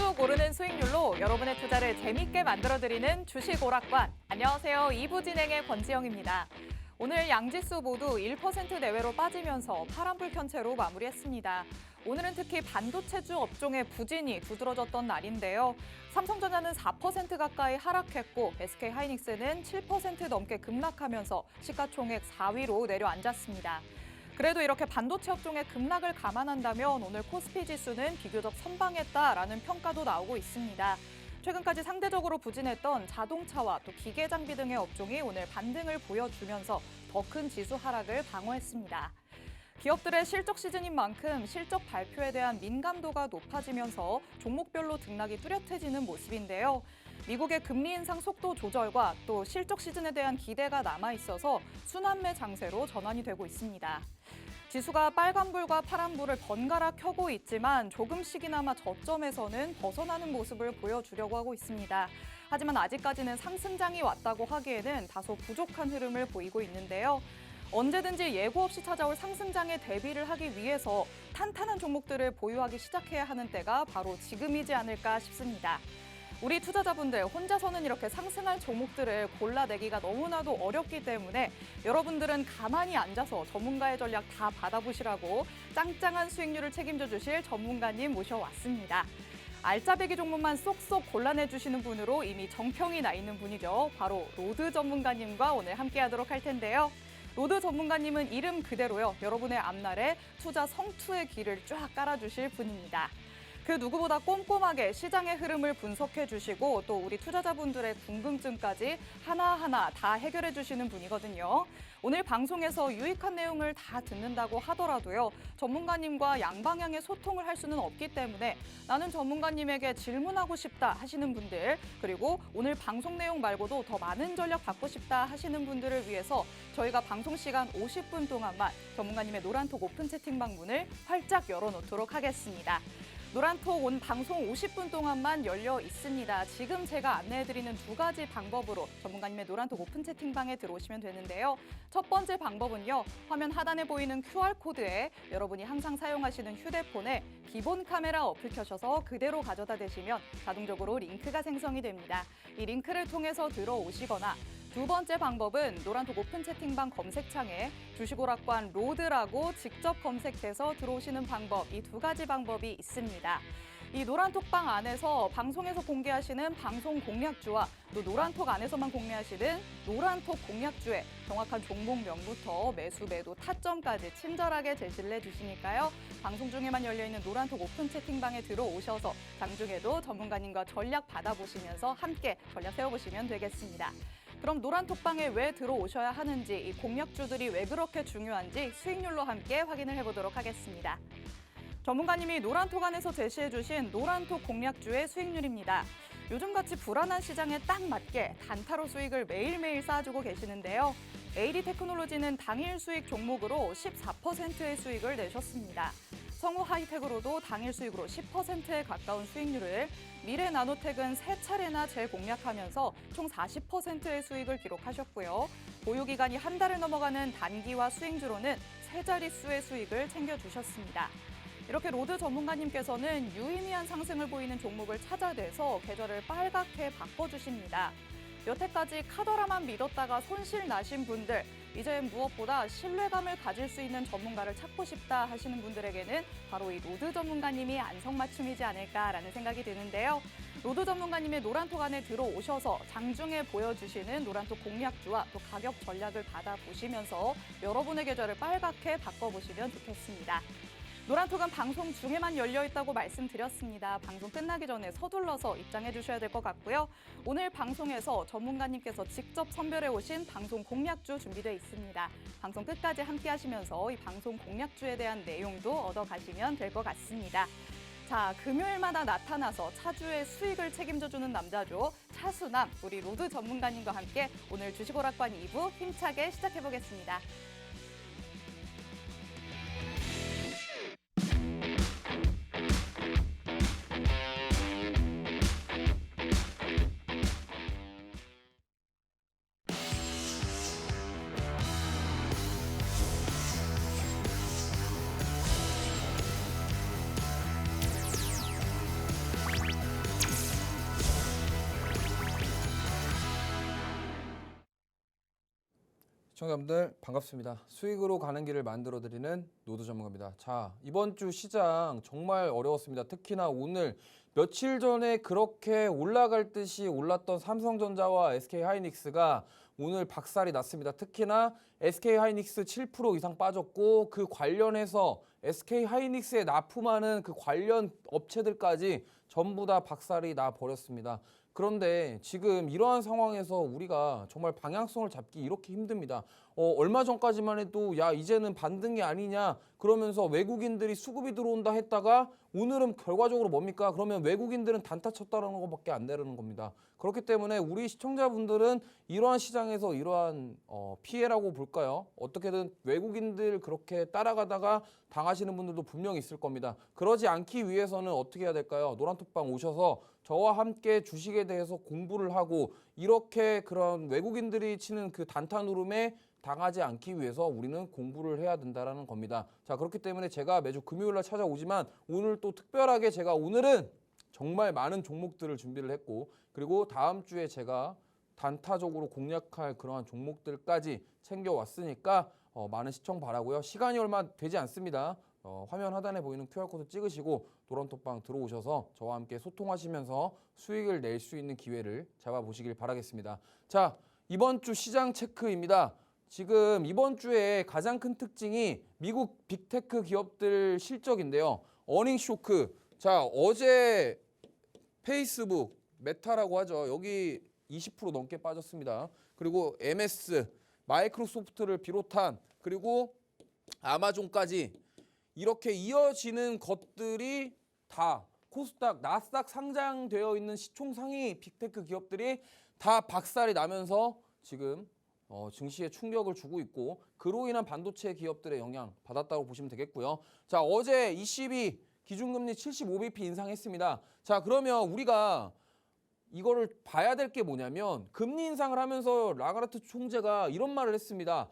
쑥쑥 오르는 수익률로 여러분의 투자를 재밌게 만들어드리는 주식오락관. 안녕하세요. 2부 진행의 권지영입니다. 오늘 양지수 모두 1% 내외로 빠지면서 파란불 켠 채로 마무리했습니다. 오늘은 특히 반도체주 업종의 부진이 두드러졌던 날인데요. 삼성전자는 4% 가까이 하락했고 SK하이닉스는 7% 넘게 급락하면서 시가총액 4위로 내려앉았습니다. 그래도 이렇게 반도체 업종의 급락을 감안한다면 오늘 코스피 지수는 비교적 선방했다라는 평가도 나오고 있습니다. 최근까지 상대적으로 부진했던 자동차와 또 기계 장비 등의 업종이 오늘 반등을 보여주면서 더 큰 지수 하락을 방어했습니다. 기업들의 실적 시즌인 만큼 실적 발표에 대한 민감도가 높아지면서 종목별로 등락이 뚜렷해지는 모습인데요. 미국의 금리 인상 속도 조절과 또 실적 시즌에 대한 기대가 남아있어서 순환매 장세로 전환이 되고 있습니다. 지수가 빨간불과 파란불을 번갈아 켜고 있지만 조금씩이나마 저점에서는 벗어나는 모습을 보여주려고 하고 있습니다. 하지만 아직까지는 상승장이 왔다고 하기에는 다소 부족한 흐름을 보이고 있는데요. 언제든지 예고 없이 찾아올 상승장에 대비를 하기 위해서 탄탄한 종목들을 보유하기 시작해야 하는 때가 바로 지금이지 않을까 싶습니다. 우리 투자자분들 혼자서는 이렇게 상승할 종목들을 골라내기가 너무나도 어렵기 때문에 여러분들은 가만히 앉아서 전문가의 전략 다 받아보시라고 짱짱한 수익률을 책임져 주실 전문가님 모셔왔습니다. 알짜배기 종목만 쏙쏙 골라내주시는 분으로 이미 정평이 나 있는 분이죠. 바로 로드 전문가님과 오늘 함께하도록 할 텐데요. 로드 전문가님은 이름 그대로요. 여러분의 앞날에 투자 성투의 길을 쫙 깔아주실 분입니다. 그 누구보다 꼼꼼하게 시장의 흐름을 분석해 주시고 또 우리 투자자분들의 궁금증까지 하나하나 다 해결해 주시는 분이거든요. 오늘 방송에서 유익한 내용을 다 듣는다고 하더라도요. 전문가님과 양방향의 소통을 할 수는 없기 때문에 나는 전문가님에게 질문하고 싶다 하시는 분들 그리고 오늘 방송 내용 말고도 더 많은 전략 받고 싶다 하시는 분들을 위해서 저희가 방송 시간 50분 동안만 전문가님의 노란톡 오픈 채팅방 문을 활짝 열어놓도록 하겠습니다. 노란톡 온 방송 50분 동안만 열려 있습니다. 지금 제가 안내해드리는 두 가지 방법으로 전문가님의 노란톡 오픈 채팅방에 들어오시면 되는데요. 첫 번째 방법은요. 화면 하단에 보이는 QR코드에 여러분이 항상 사용하시는 휴대폰에 기본 카메라 어플 켜셔서 그대로 가져다 대시면 자동적으로 링크가 생성이 됩니다. 이 링크를 통해서 들어오시거나 두 번째 방법은 노란톡 오픈 채팅방 검색창에 주식오락관 로드라고 직접 검색해서 들어오시는 방법, 이 두 가지 방법이 있습니다. 이 노란톡방 안에서 방송에서 공개하시는 방송 공략주와 또 노란톡 안에서만 공개하시는 노란톡 공략주의 정확한 종목명부터 매수, 매도, 타점까지 친절하게 제시를 해주시니까요. 방송 중에만 열려있는 노란톡 오픈 채팅방에 들어오셔서 장중에도 전문가님과 전략 받아보시면서 함께 전략 세워보시면 되겠습니다. 그럼 노란톡방에 왜 들어오셔야 하는지, 이 공략주들이 왜 그렇게 중요한지 수익률로 함께 확인을 해보도록 하겠습니다. 전문가님이 노란톡 안에서 제시해주신 노란톡 공략주의 수익률입니다. 요즘같이 불안한 시장에 딱 맞게 단타로 수익을 매일매일 쌓아주고 계시는데요. AD테크놀로지는 당일 수익 종목으로 14%의 수익을 내셨습니다. 성우하이텍으로도 당일 수익으로 10%에 가까운 수익률을, 미래나노텍은 3차례나 재공략하면서 총 40%의 수익을 기록하셨고요. 보유기간이 한 달을 넘어가는 단기와 수익주로는 3자릿수의 수익을 챙겨주셨습니다. 이렇게 로드 전문가님께서는 유의미한 상승을 보이는 종목을 찾아내서 계좌를 빨갛게 바꿔주십니다. 여태까지 카더라만 믿었다가 손실 나신 분들, 이제 무엇보다 신뢰감을 가질 수 있는 전문가를 찾고 싶다 하시는 분들에게는 바로 이 로드 전문가님이 안성맞춤이지 않을까라는 생각이 드는데요. 로드 전문가님의 노란톡 안에 들어오셔서 장중에 보여주시는 노란톡 공략주와 또 가격 전략을 받아보시면서 여러분의 계좌를 빨갛게 바꿔보시면 좋겠습니다. 노란톡은 방송 중에만 열려있다고 말씀드렸습니다. 방송 끝나기 전에 서둘러서 입장해 주셔야 될 것 같고요. 오늘 방송에서 전문가님께서 직접 선별해 오신 방송 공략주 준비되어 있습니다. 방송 끝까지 함께 하시면서 이 방송 공략주에 대한 내용도 얻어가시면 될 것 같습니다. 자, 금요일마다 나타나서 차주의 수익을 책임져주는 남자죠. 차수남, 우리 로드 전문가님과 함께 오늘 주식오락관 2부 힘차게 시작해보겠습니다. 시청자분들 반갑습니다. 수익으로 가는 길을 만들어드리는 노드 전문가입니다. 자, 이번 주 시장 정말 어려웠습니다. 특히나 오늘 며칠 전에 그렇게 올라갈 듯이 올랐던 삼성전자와 SK하이닉스가 오늘 박살이 났습니다. 특히나 SK하이닉스 7% 이상 빠졌고 그 관련해서 SK하이닉스에 납품하는 그 관련 업체들까지 전부 다 박살이 나 버렸습니다. 그런데 지금 이러한 상황에서 우리가 정말 방향성을 잡기 이렇게 힘듭니다. 얼마 전까지만 해도 야 이제는 반등이 아니냐 그러면서 외국인들이 수급이 들어온다 했다가 오늘은 결과적으로 뭡니까? 그러면 외국인들은 단타 쳤다는 것밖에 안 되는 겁니다. 그렇기 때문에 우리 시청자분들은 이러한 시장에서 이러한 피해라고 볼까요? 어떻게든 외국인들 그렇게 따라가다가 당하시는 분들도 분명히 있을 겁니다. 그러지 않기 위해서는 어떻게 해야 될까요? 노란톡방 오셔서 저와 함께 주식에 대해서 공부를 하고 이렇게 그런 외국인들이 치는 그 단타 누름에 당하지 않기 위해서 우리는 공부를 해야 된다는 겁니다. 자, 그렇기 때문에 제가 매주 금요일날 찾아오지만 오늘 또 특별하게 제가 오늘은 정말 많은 종목들을 준비를 했고 그리고 다음 주에 제가 단타적으로 공략할 그러한 종목들까지 챙겨왔으니까 많은 시청 바라고요. 시간이 얼마 되지 않습니다. 화면 하단에 보이는 QR코드 찍으시고 노란톡방 들어오셔서 저와 함께 소통하시면서 수익을 낼 수 있는 기회를 잡아보시길 바라겠습니다. 자, 이번 주 시장 체크입니다. 지금 이번 주에 가장 큰 특징이 미국 빅테크 기업들 실적인데요. 어닝 쇼크. 자, 어제 페이스북, 메타라고 하죠. 여기 20% 넘게 빠졌습니다. 그리고 MS, 마이크로소프트를 비롯한 그리고 아마존까지 이렇게 이어지는 것들이 다 코스닥, 나스닥 상장되어 있는 시총 상위 빅테크 기업들이 다 박살이 나면서 지금 증시에 충격을 주고 있고 그로 인한 반도체 기업들의 영향 받았다고 보시면 되겠고요. 자, 어제 ECB 기준금리 75bp 인상했습니다. 자, 그러면 우리가 이거를 봐야 될 게 뭐냐면 금리 인상을 하면서 라가르트 총재가 이런 말을 했습니다.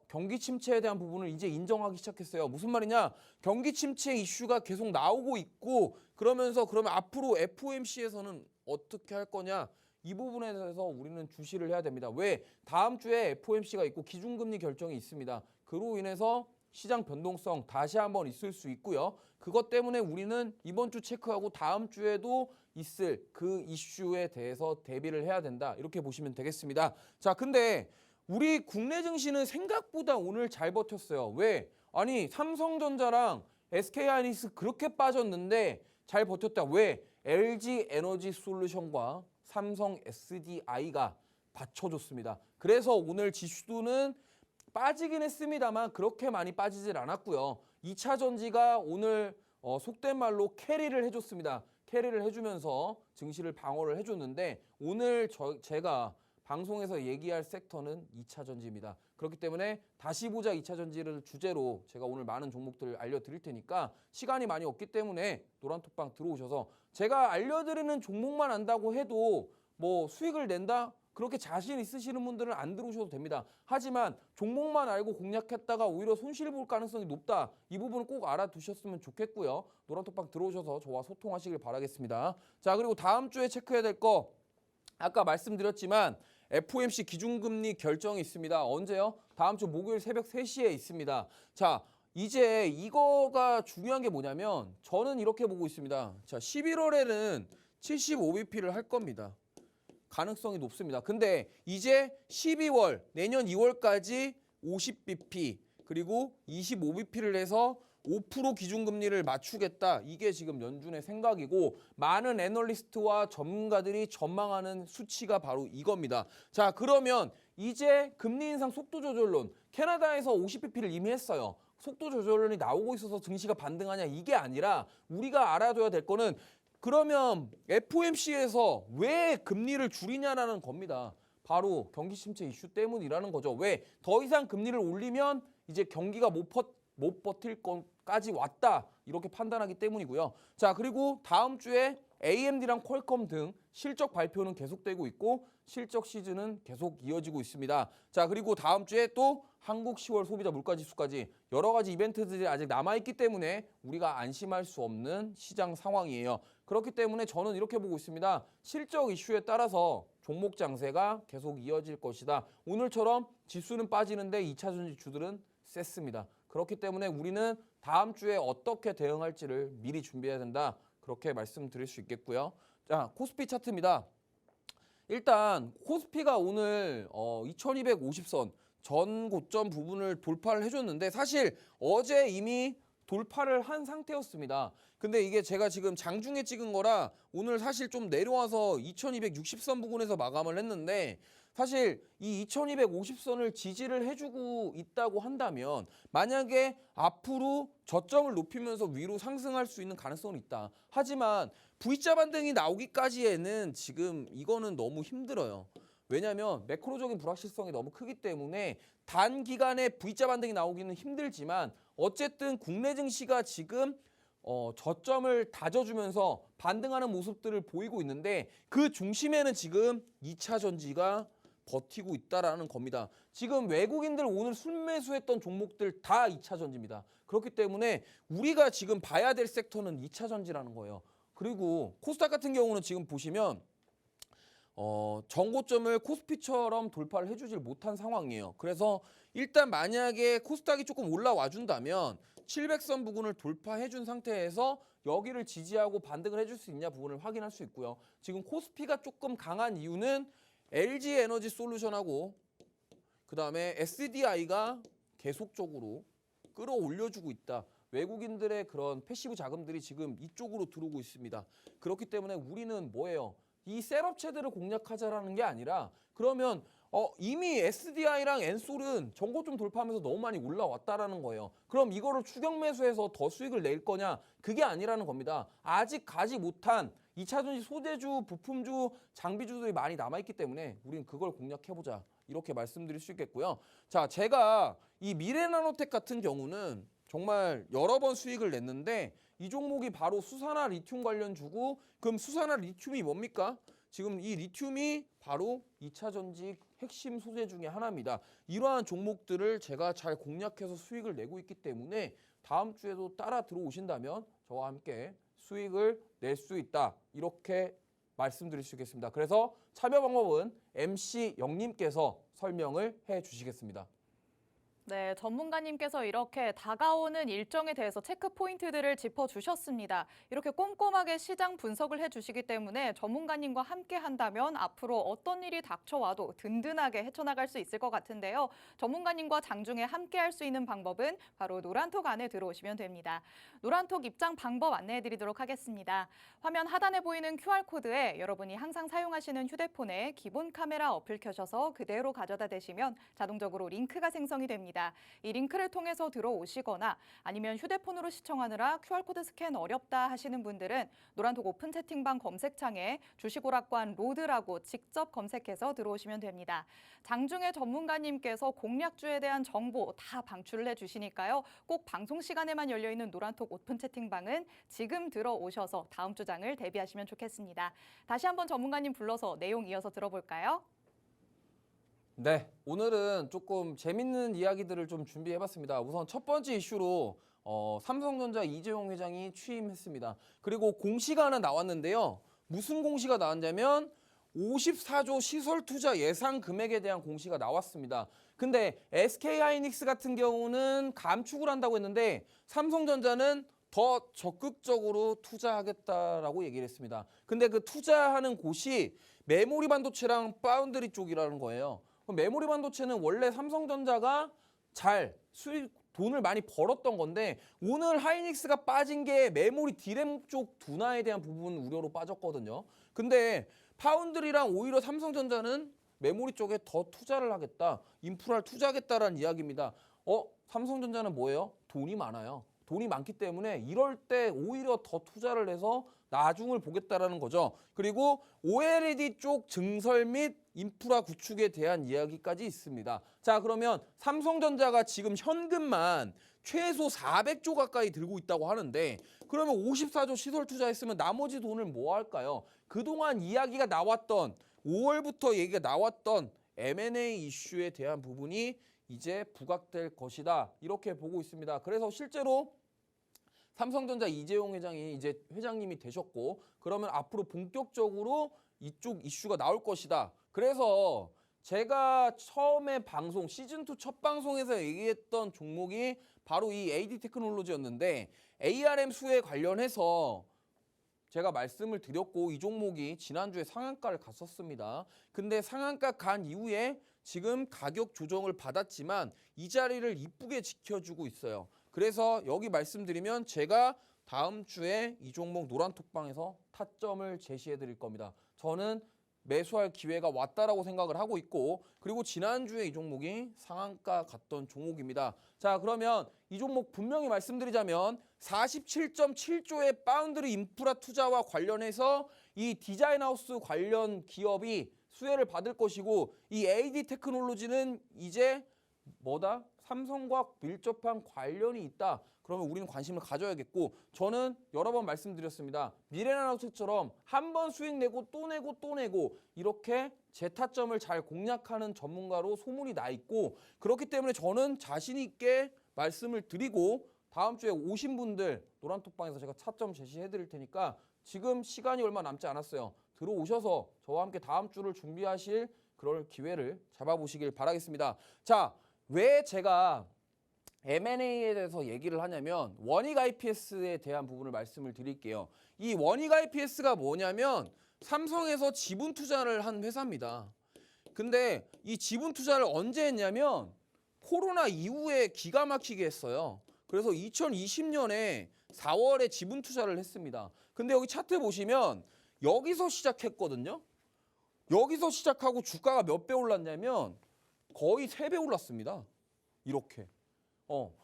경기 침체에 대한 부분을 이제 인정하기 시작했어요. 무슨 말이냐? 경기 침체 이슈가 계속 나오고 있고 그러면서 그러면 앞으로 FOMC에서는 어떻게 할 거냐? 이 부분에 대해서 우리는 주시를 해야 됩니다. 왜? 다음 주에 FOMC가 있고 기준금리 결정이 있습니다. 그로 인해서 시장 변동성 다시 한번 있을 수 있고요. 그것 때문에 우리는 이번 주 체크하고 다음 주에도 있을 그 이슈에 대해서 대비를 해야 된다. 이렇게 보시면 되겠습니다. 자, 근데 우리 국내 증시는 생각보다 오늘 잘 버텼어요. 왜? 아니, 삼성전자랑 SK하이닉스 그렇게 빠졌는데 잘 버텼다. 왜? LG 에너지 솔루션과 삼성 SDI가 받쳐줬습니다. 그래서 오늘 지수는 빠지긴 했습니다만 그렇게 많이 빠지질 않았고요. 2차 전지가 오늘 속된 말로 캐리를 해줬습니다. 캐리를 해주면서 증시를 방어를 해줬는데 오늘 제가 방송에서 얘기할 섹터는 2차 전지입니다. 그렇기 때문에 다시 보자 2차 전지를 주제로 제가 오늘 많은 종목들을 알려드릴 테니까 시간이 많이 없기 때문에 노란톡방 들어오셔서 제가 알려드리는 종목만 안다고 해도 뭐 수익을 낸다? 그렇게 자신 있으시는 분들은 안 들어오셔도 됩니다. 하지만 종목만 알고 공략했다가 오히려 손실 볼 가능성이 높다. 이 부분은 꼭 알아두셨으면 좋겠고요. 노란톡방 들어오셔서 저와 소통하시길 바라겠습니다. 자, 그리고 다음 주에 체크해야 될 거 아까 말씀드렸지만 FOMC 기준금리 결정이 있습니다. 언제요? 다음 주 목요일 새벽 3시에 있습니다. 자, 이제 이거가 중요한 게 뭐냐면 저는 이렇게 보고 있습니다. 자, 11월에는 75bp를 할 겁니다. 가능성이 높습니다. 근데 이제 12월, 내년 2월까지 50bp 그리고 25bp를 해서 5% 기준금리를 맞추겠다. 이게 지금 연준의 생각이고 많은 애널리스트와 전문가들이 전망하는 수치가 바로 이겁니다. 자, 그러면 이제 금리 인상 속도 조절론 캐나다에서 50bp를 이미 했어요. 속도 조절론이 나오고 있어서 증시가 반등하냐 이게 아니라 우리가 알아둬야 될 거는 그러면 FOMC에서 왜 금리를 줄이냐라는 겁니다. 바로 경기 침체 이슈 때문이라는 거죠. 왜? 더 이상 금리를 올리면 이제 경기가 못 버틸 것까지 왔다. 이렇게 판단하기 때문이고요. 자, 그리고 다음 주에 AMD랑 퀄컴 등 실적 발표는 계속되고 있고 실적 시즌은 계속 이어지고 있습니다. 자, 그리고 다음 주에 또 한국 10월 소비자 물가지수까지 여러 가지 이벤트들이 아직 남아있기 때문에 우리가 안심할 수 없는 시장 상황이에요. 그렇기 때문에 저는 이렇게 보고 있습니다. 실적 이슈에 따라서 종목 장세가 계속 이어질 것이다. 오늘처럼 지수는 빠지는데 2차전지 주들은 셌습니다. 그렇기 때문에 우리는 다음 주에 어떻게 대응할지를 미리 준비해야 된다. 그렇게 말씀드릴 수 있겠고요. 자, 코스피 차트입니다. 일단 코스피가 오늘 2250선 전 고점 부분을 돌파를 해줬는데 사실 어제 이미 돌파를 한 상태였습니다. 근데 이게 제가 지금 장중에 찍은 거라 오늘 사실 좀 내려와서 2260선 부근에서 마감을 했는데 사실 이 2250선을 지지를 해주고 있다고 한다면 만약에 앞으로 저점을 높이면서 위로 상승할 수 있는 가능성은 있다. 하지만 V자 반등이 나오기까지에는 지금 이거는 너무 힘들어요. 왜냐하면 매크로적인 불확실성이 너무 크기 때문에 단기간에 V자 반등이 나오기는 힘들지만 어쨌든 국내 증시가 지금 저점을 다져주면서 반등하는 모습들을 보이고 있는데 그 중심에는 지금 2차 전지가 버티고 있다라는 겁니다. 지금 외국인들 오늘 순매수했던 종목들 다 2차 전지입니다. 그렇기 때문에 우리가 지금 봐야 될 섹터는 2차 전지라는 거예요. 그리고 코스닥 같은 경우는 지금 보시면 전고점을 코스피처럼 돌파를 해주질 못한 상황이에요. 그래서 일단 만약에 코스닥이 조금 올라와 준다면 700선 부근을 돌파해준 상태에서 여기를 지지하고 반등을 해줄 수 있냐 부분을 확인할 수 있고요. 지금 코스피가 조금 강한 이유는 LG 에너지 솔루션하고 그 다음에 SDI가 계속적으로 끌어올려주고 있다. 외국인들의 그런 패시브 자금들이 지금 이쪽으로 들어오고 있습니다. 그렇기 때문에 우리는 뭐예요? 이 셋업체들을 공략하자라는 게 아니라 그러면 이미 SDI랑 엔솔은 전고점 돌파하면서 너무 많이 올라왔다라는 거예요. 그럼 이거를 추격 매수해서 더 수익을 낼 거냐? 그게 아니라는 겁니다. 아직 가지 못한 2차전지 소재주, 부품주, 장비주들이 많이 남아있기 때문에 우리는 그걸 공략해보자. 이렇게 말씀드릴 수 있겠고요. 자, 제가 이 미래나노텍 같은 경우는 정말 여러 번 수익을 냈는데 이 종목이 바로 수산화 리튬 관련주고 그럼 수산화 리튬이 뭡니까? 지금 이 리튬이 바로 2차 전지 핵심 소재 중에 하나입니다. 이러한 종목들을 제가 잘 공략해서 수익을 내고 있기 때문에 다음 주에도 따라 들어오신다면 저와 함께 수익을 낼 수 있다. 이렇게 말씀드릴 수 있겠습니다. 그래서 참여 방법은 MC 영님께서 설명을 해 주시겠습니다. 네, 전문가님께서 이렇게 다가오는 일정에 대해서 체크 포인트들을 짚어주셨습니다. 이렇게 꼼꼼하게 시장 분석을 해주시기 때문에 전문가님과 함께 한다면 앞으로 어떤 일이 닥쳐와도 든든하게 헤쳐나갈 수 있을 것 같은데요. 전문가님과 장중에 함께 할 수 있는 방법은 바로 노란톡 안에 들어오시면 됩니다. 노란톡 입장 방법 안내해드리도록 하겠습니다. 화면 하단에 보이는 QR코드에 여러분이 항상 사용하시는 휴대폰에 기본 카메라 어플 켜셔서 그대로 가져다 대시면 자동적으로 링크가 생성이 됩니다. 이 링크를 통해서 들어오시거나 아니면 휴대폰으로 시청하느라 QR코드 스캔 어렵다 하시는 분들은 노란톡 오픈 채팅방 검색창에 주식오락관 로드라고 직접 검색해서 들어오시면 됩니다. 장중에 전문가님께서 공략주에 대한 정보 다 방출을 해주시니까요. 꼭 방송 시간에만 열려있는 노란톡 오픈 채팅방은 지금 들어오셔서 다음 주 장을 대비하시면 좋겠습니다. 다시 한번 전문가님 불러서 내용 이어서 들어볼까요? 네, 오늘은 조금 재밌는 이야기들을 좀 준비해봤습니다. 우선 첫 번째 이슈로 삼성전자 이재용 회장이 취임했습니다. 그리고 공시가 하나 나왔는데요. 무슨 공시가 나왔냐면 54조 시설 투자 예상 금액에 대한 공시가 나왔습니다. 근데 SK하이닉스 같은 경우는 감축을 한다고 했는데 삼성전자는 더 적극적으로 투자하겠다라고 얘기를 했습니다. 근데 그 투자하는 곳이 메모리 반도체랑 파운드리 쪽이라는 거예요. 메모리 반도체는 원래 삼성전자가 잘 돈을 많이 벌었던 건데 오늘 하이닉스가 빠진 게 메모리 디램 쪽 둔화에 대한 부분 우려로 빠졌거든요. 근데 파운드리랑 오히려 삼성전자는 메모리 쪽에 더 투자를 하겠다, 인프라를 투자하겠다라는 이야기입니다. 삼성전자는 뭐예요? 돈이 많아요. 돈이 많기 때문에 이럴 때 오히려 더 투자를 해서 나중을 보겠다라는 거죠. 그리고 OLED 쪽 증설 및 인프라 구축에 대한 이야기까지 있습니다. 자, 그러면 삼성전자가 지금 현금만 최소 400조 가까이 들고 있다고 하는데 그러면 54조 시설 투자했으면 나머지 돈을 뭐 할까요? 그동안 이야기가 나왔던 5월부터 얘기가 나왔던 M&A 이슈에 대한 부분이 이제 부각될 것이다. 이렇게 보고 있습니다. 그래서 실제로 삼성전자 이재용 회장이 이제 회장님이 되셨고 그러면 앞으로 본격적으로 이쪽 이슈가 나올 것이다. 그래서 제가 처음에 방송 시즌2 첫 방송에서 얘기했던 종목이 바로 이 AD 테크놀로지였는데 ARM 수에 관련해서 제가 말씀을 드렸고 이 종목이 지난주에 상한가를 갔었습니다. 근데 상한가 간 이후에 지금 가격 조정을 받았지만 이 자리를 이쁘게 지켜주고 있어요. 그래서 여기 말씀드리면 제가 다음 주에 이 종목 노란톡방에서 타점을 제시해 드릴 겁니다. 저는 매수할 기회가 왔다라고 생각을 하고 있고 그리고 지난주에 이 종목이 상한가 갔던 종목입니다. 자, 그러면 이 종목 분명히 말씀드리자면 47.7조의 파운드리 인프라 투자와 관련해서 이 디자인하우스 관련 기업이 수혜를 받을 것이고 이 AD 테크놀로지는 이제 뭐다? 삼성과 밀접한 관련이 있다. 그러면 우리는 관심을 가져야겠고 저는 여러 번 말씀드렸습니다. 미래나노텍처럼 한 번 수익 내고 또 내고 또 내고 이렇게 제 타점을 잘 공략하는 전문가로 소문이 나 있고 그렇기 때문에 저는 자신 있게 말씀을 드리고 다음 주에 오신 분들 노란톡방에서 제가 타점 제시해 드릴 테니까 지금 시간이 얼마 남지 않았어요. 들어오셔서 저와 함께 다음 주를 준비하실 그럴 기회를 잡아보시길 바라겠습니다. 자, 왜 제가 M&A에 대해서 얘기를 하냐면 원익 IPS에 대한 부분을 말씀을 드릴게요. 이 원익 IPS가 뭐냐면 삼성에서 지분 투자를 한 회사입니다. 근데 이 지분 투자를 언제 했냐면 코로나 이후에 기가 막히게 했어요. 그래서 2020년에 4월에 지분 투자를 했습니다. 근데 여기 차트 보시면 여기서 시작했거든요. 여기서 시작하고 주가가 몇 배 올랐냐면 거의 3배 올랐습니다. 이렇게.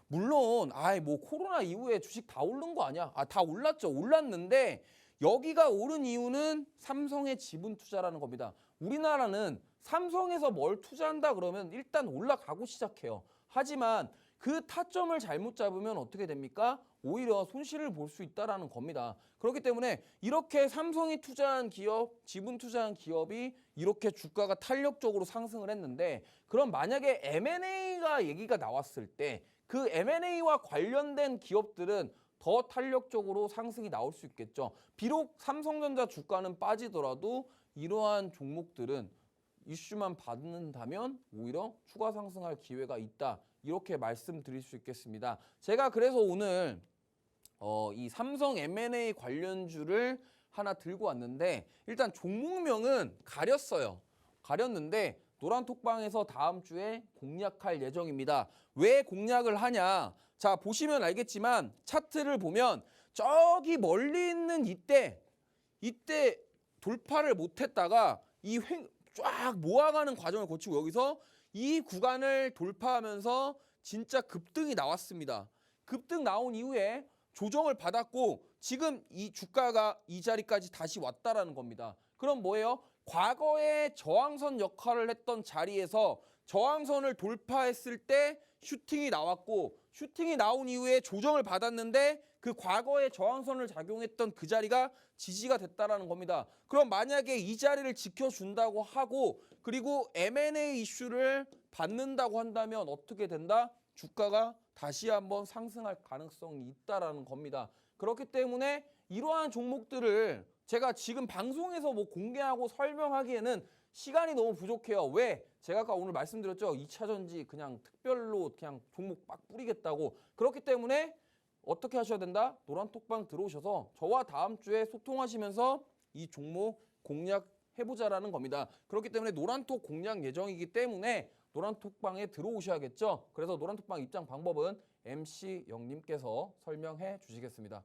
물론 뭐 코로나 이후에 주식 다 오른 거 아니야? 다 올랐죠. 올랐는데 여기가 오른 이유는 삼성의 지분 투자라는 겁니다. 우리나라는 삼성에서 뭘 투자한다 그러면 일단 올라가고 시작해요. 하지만 그 타점을 잘못 잡으면 어떻게 됩니까? 오히려 손실을 볼 수 있다라는 겁니다. 그렇기 때문에 이렇게 삼성이 투자한 기업, 지분 투자한 기업이 이렇게 주가가 탄력적으로 상승을 했는데 그럼 만약에 M&A가 얘기가 나왔을 때 그 M&A와 관련된 기업들은 더 탄력적으로 상승이 나올 수 있겠죠. 비록 삼성전자 주가는 빠지더라도 이러한 종목들은 이슈만 받는다면 오히려 추가 상승할 기회가 있다. 이렇게 말씀드릴 수 있겠습니다. 제가 그래서 오늘 이 삼성 M&A 관련주를 하나 들고 왔는데 일단 종목명은 가렸어요. 가렸는데 노란톡방에서 다음 주에 공략할 예정입니다. 왜 공략을 하냐? 자, 보시면 알겠지만 차트를 보면 저기 멀리 있는 이때 돌파를 못했다가 쫙 모아가는 과정을 거치고 여기서 이 구간을 돌파하면서 진짜 급등이 나왔습니다. 급등 나온 이후에 조정을 받았고 지금 이 주가가 이 자리까지 다시 왔다라는 겁니다. 그럼 뭐예요? 과거에 저항선 역할을 했던 자리에서 저항선을 돌파했을 때 슈팅이 나왔고 슈팅이 나온 이후에 조정을 받았는데 그 과거에 저항선을 작용했던 그 자리가 지지가 됐다라는 겁니다. 그럼 만약에 이 자리를 지켜준다고 하고 그리고 M&A 이슈를 받는다고 한다면 어떻게 된다? 주가가 다시 한번 상승할 가능성이 있다라는 겁니다. 그렇기 때문에 이러한 종목들을 제가 지금 방송에서 공개하고 설명하기에는 시간이 너무 부족해요. 왜? 제가 아까 오늘 말씀드렸죠. 2차전지 그냥 특별로 그냥 종목 막 뿌리겠다고. 그렇기 때문에 어떻게 하셔야 된다? 노란톡방 들어오셔서 저와 다음 주에 소통하시면서 이 종목 공략해보자라는 겁니다. 그렇기 때문에 노란톡 공략 예정이기 때문에 노란톡방에 들어오셔야겠죠. 그래서 노란톡방 입장 방법은 MC 영님께서 설명해 주시겠습니다.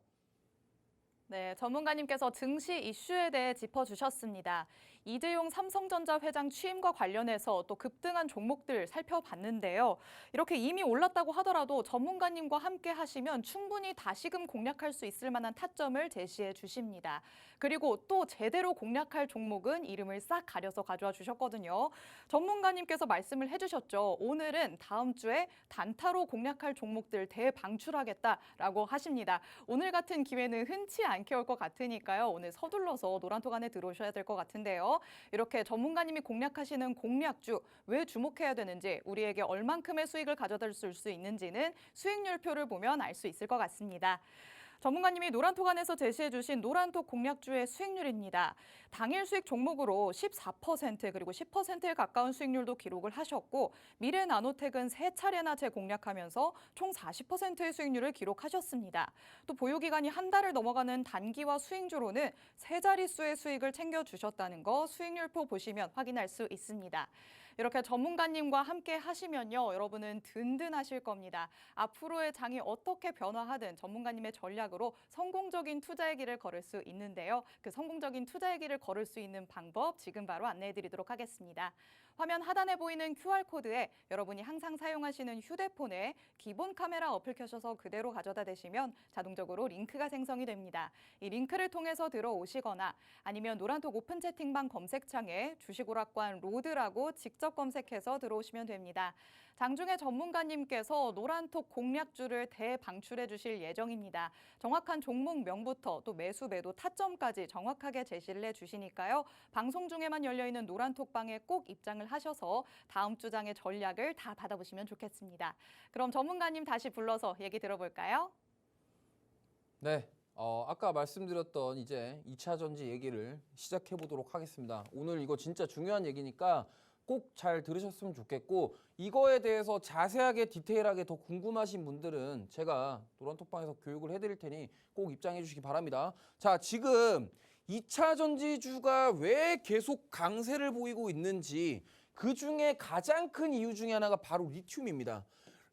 네, 전문가님께서 증시 이슈에 대해 짚어주셨습니다. 이재용 삼성전자 회장 취임과 관련해서 또 급등한 종목들 살펴봤는데요. 이렇게 이미 올랐다고 하더라도 전문가님과 함께 하시면 충분히 다시금 공략할 수 있을 만한 타점을 제시해 주십니다. 그리고 또 제대로 공략할 종목은 이름을 싹 가려서 가져와 주셨거든요. 전문가님께서 말씀을 해주셨죠. 오늘은 다음 주에 단타로 공략할 종목들 대방출하겠다라고 하십니다. 오늘 같은 기회는 흔치 않게 올 것 같으니까요. 오늘 서둘러서 노란톡 안에 들어오셔야 될 것 같은데요. 이렇게 전문가님이 공략하시는 공략주 왜 주목해야 되는지 우리에게 얼만큼의 수익을 가져다 줄 수 있는지는 수익률표를 보면 알 수 있을 것 같습니다. 전문가님이 노란톡 안에서 제시해주신 노란톡 공략주의 수익률입니다. 당일 수익 종목으로 14% 그리고 10%에 가까운 수익률도 기록을 하셨고 미래 나노텍은 3차례나 재공략하면서 총 40%의 수익률을 기록하셨습니다. 또 보유기간이 한 달을 넘어가는 단기와 수익주로는 세 자릿수의 수익을 챙겨주셨다는 거 수익률표 보시면 확인할 수 있습니다. 이렇게 전문가님과 함께 하시면요, 여러분은 든든하실 겁니다. 앞으로의 장이 어떻게 변화하든 전문가님의 전략으로 성공적인 투자의 길을 걸을 수 있는데요. 그 성공적인 투자의 길을 걸을 수 있는 방법 지금 바로 안내해드리도록 하겠습니다. 화면 하단에 보이는 QR코드에 여러분이 항상 사용하시는 휴대폰에 기본 카메라 어플 켜셔서 그대로 가져다 대시면 자동적으로 링크가 생성이 됩니다. 이 링크를 통해서 들어오시거나 아니면 노란톡 오픈 채팅방 검색창에 주식오락관 로드라고 직접 검색해서 들어오시면 됩니다. 장중에 전문가님께서 노란톡 공략주를 대방출해 주실 예정입니다. 정확한 종목명부터 또 매수, 매도, 타점까지 정확하게 제시를 해주시니까요. 방송 중에만 열려있는 노란톡방에 꼭 입장을 하셔서 다음 주 장의 전략을 다 받아보시면 좋겠습니다. 그럼 전문가님 다시 불러서 얘기 들어볼까요? 네, 아까 말씀드렸던 이제 2차 전지 얘기를 시작해 보도록 하겠습니다. 오늘 이거 진짜 중요한 얘기니까 꼭 잘 들으셨으면 좋겠고 이거에 대해서 자세하게 디테일하게 더 궁금하신 분들은 제가 노란톡방에서 교육을 해드릴 테니 꼭 입장해 주시기 바랍니다. 자, 지금 2차 전지주가 왜 계속 강세를 보이고 있는지 그 중에 가장 큰 이유 중에 하나가 바로 리튬입니다.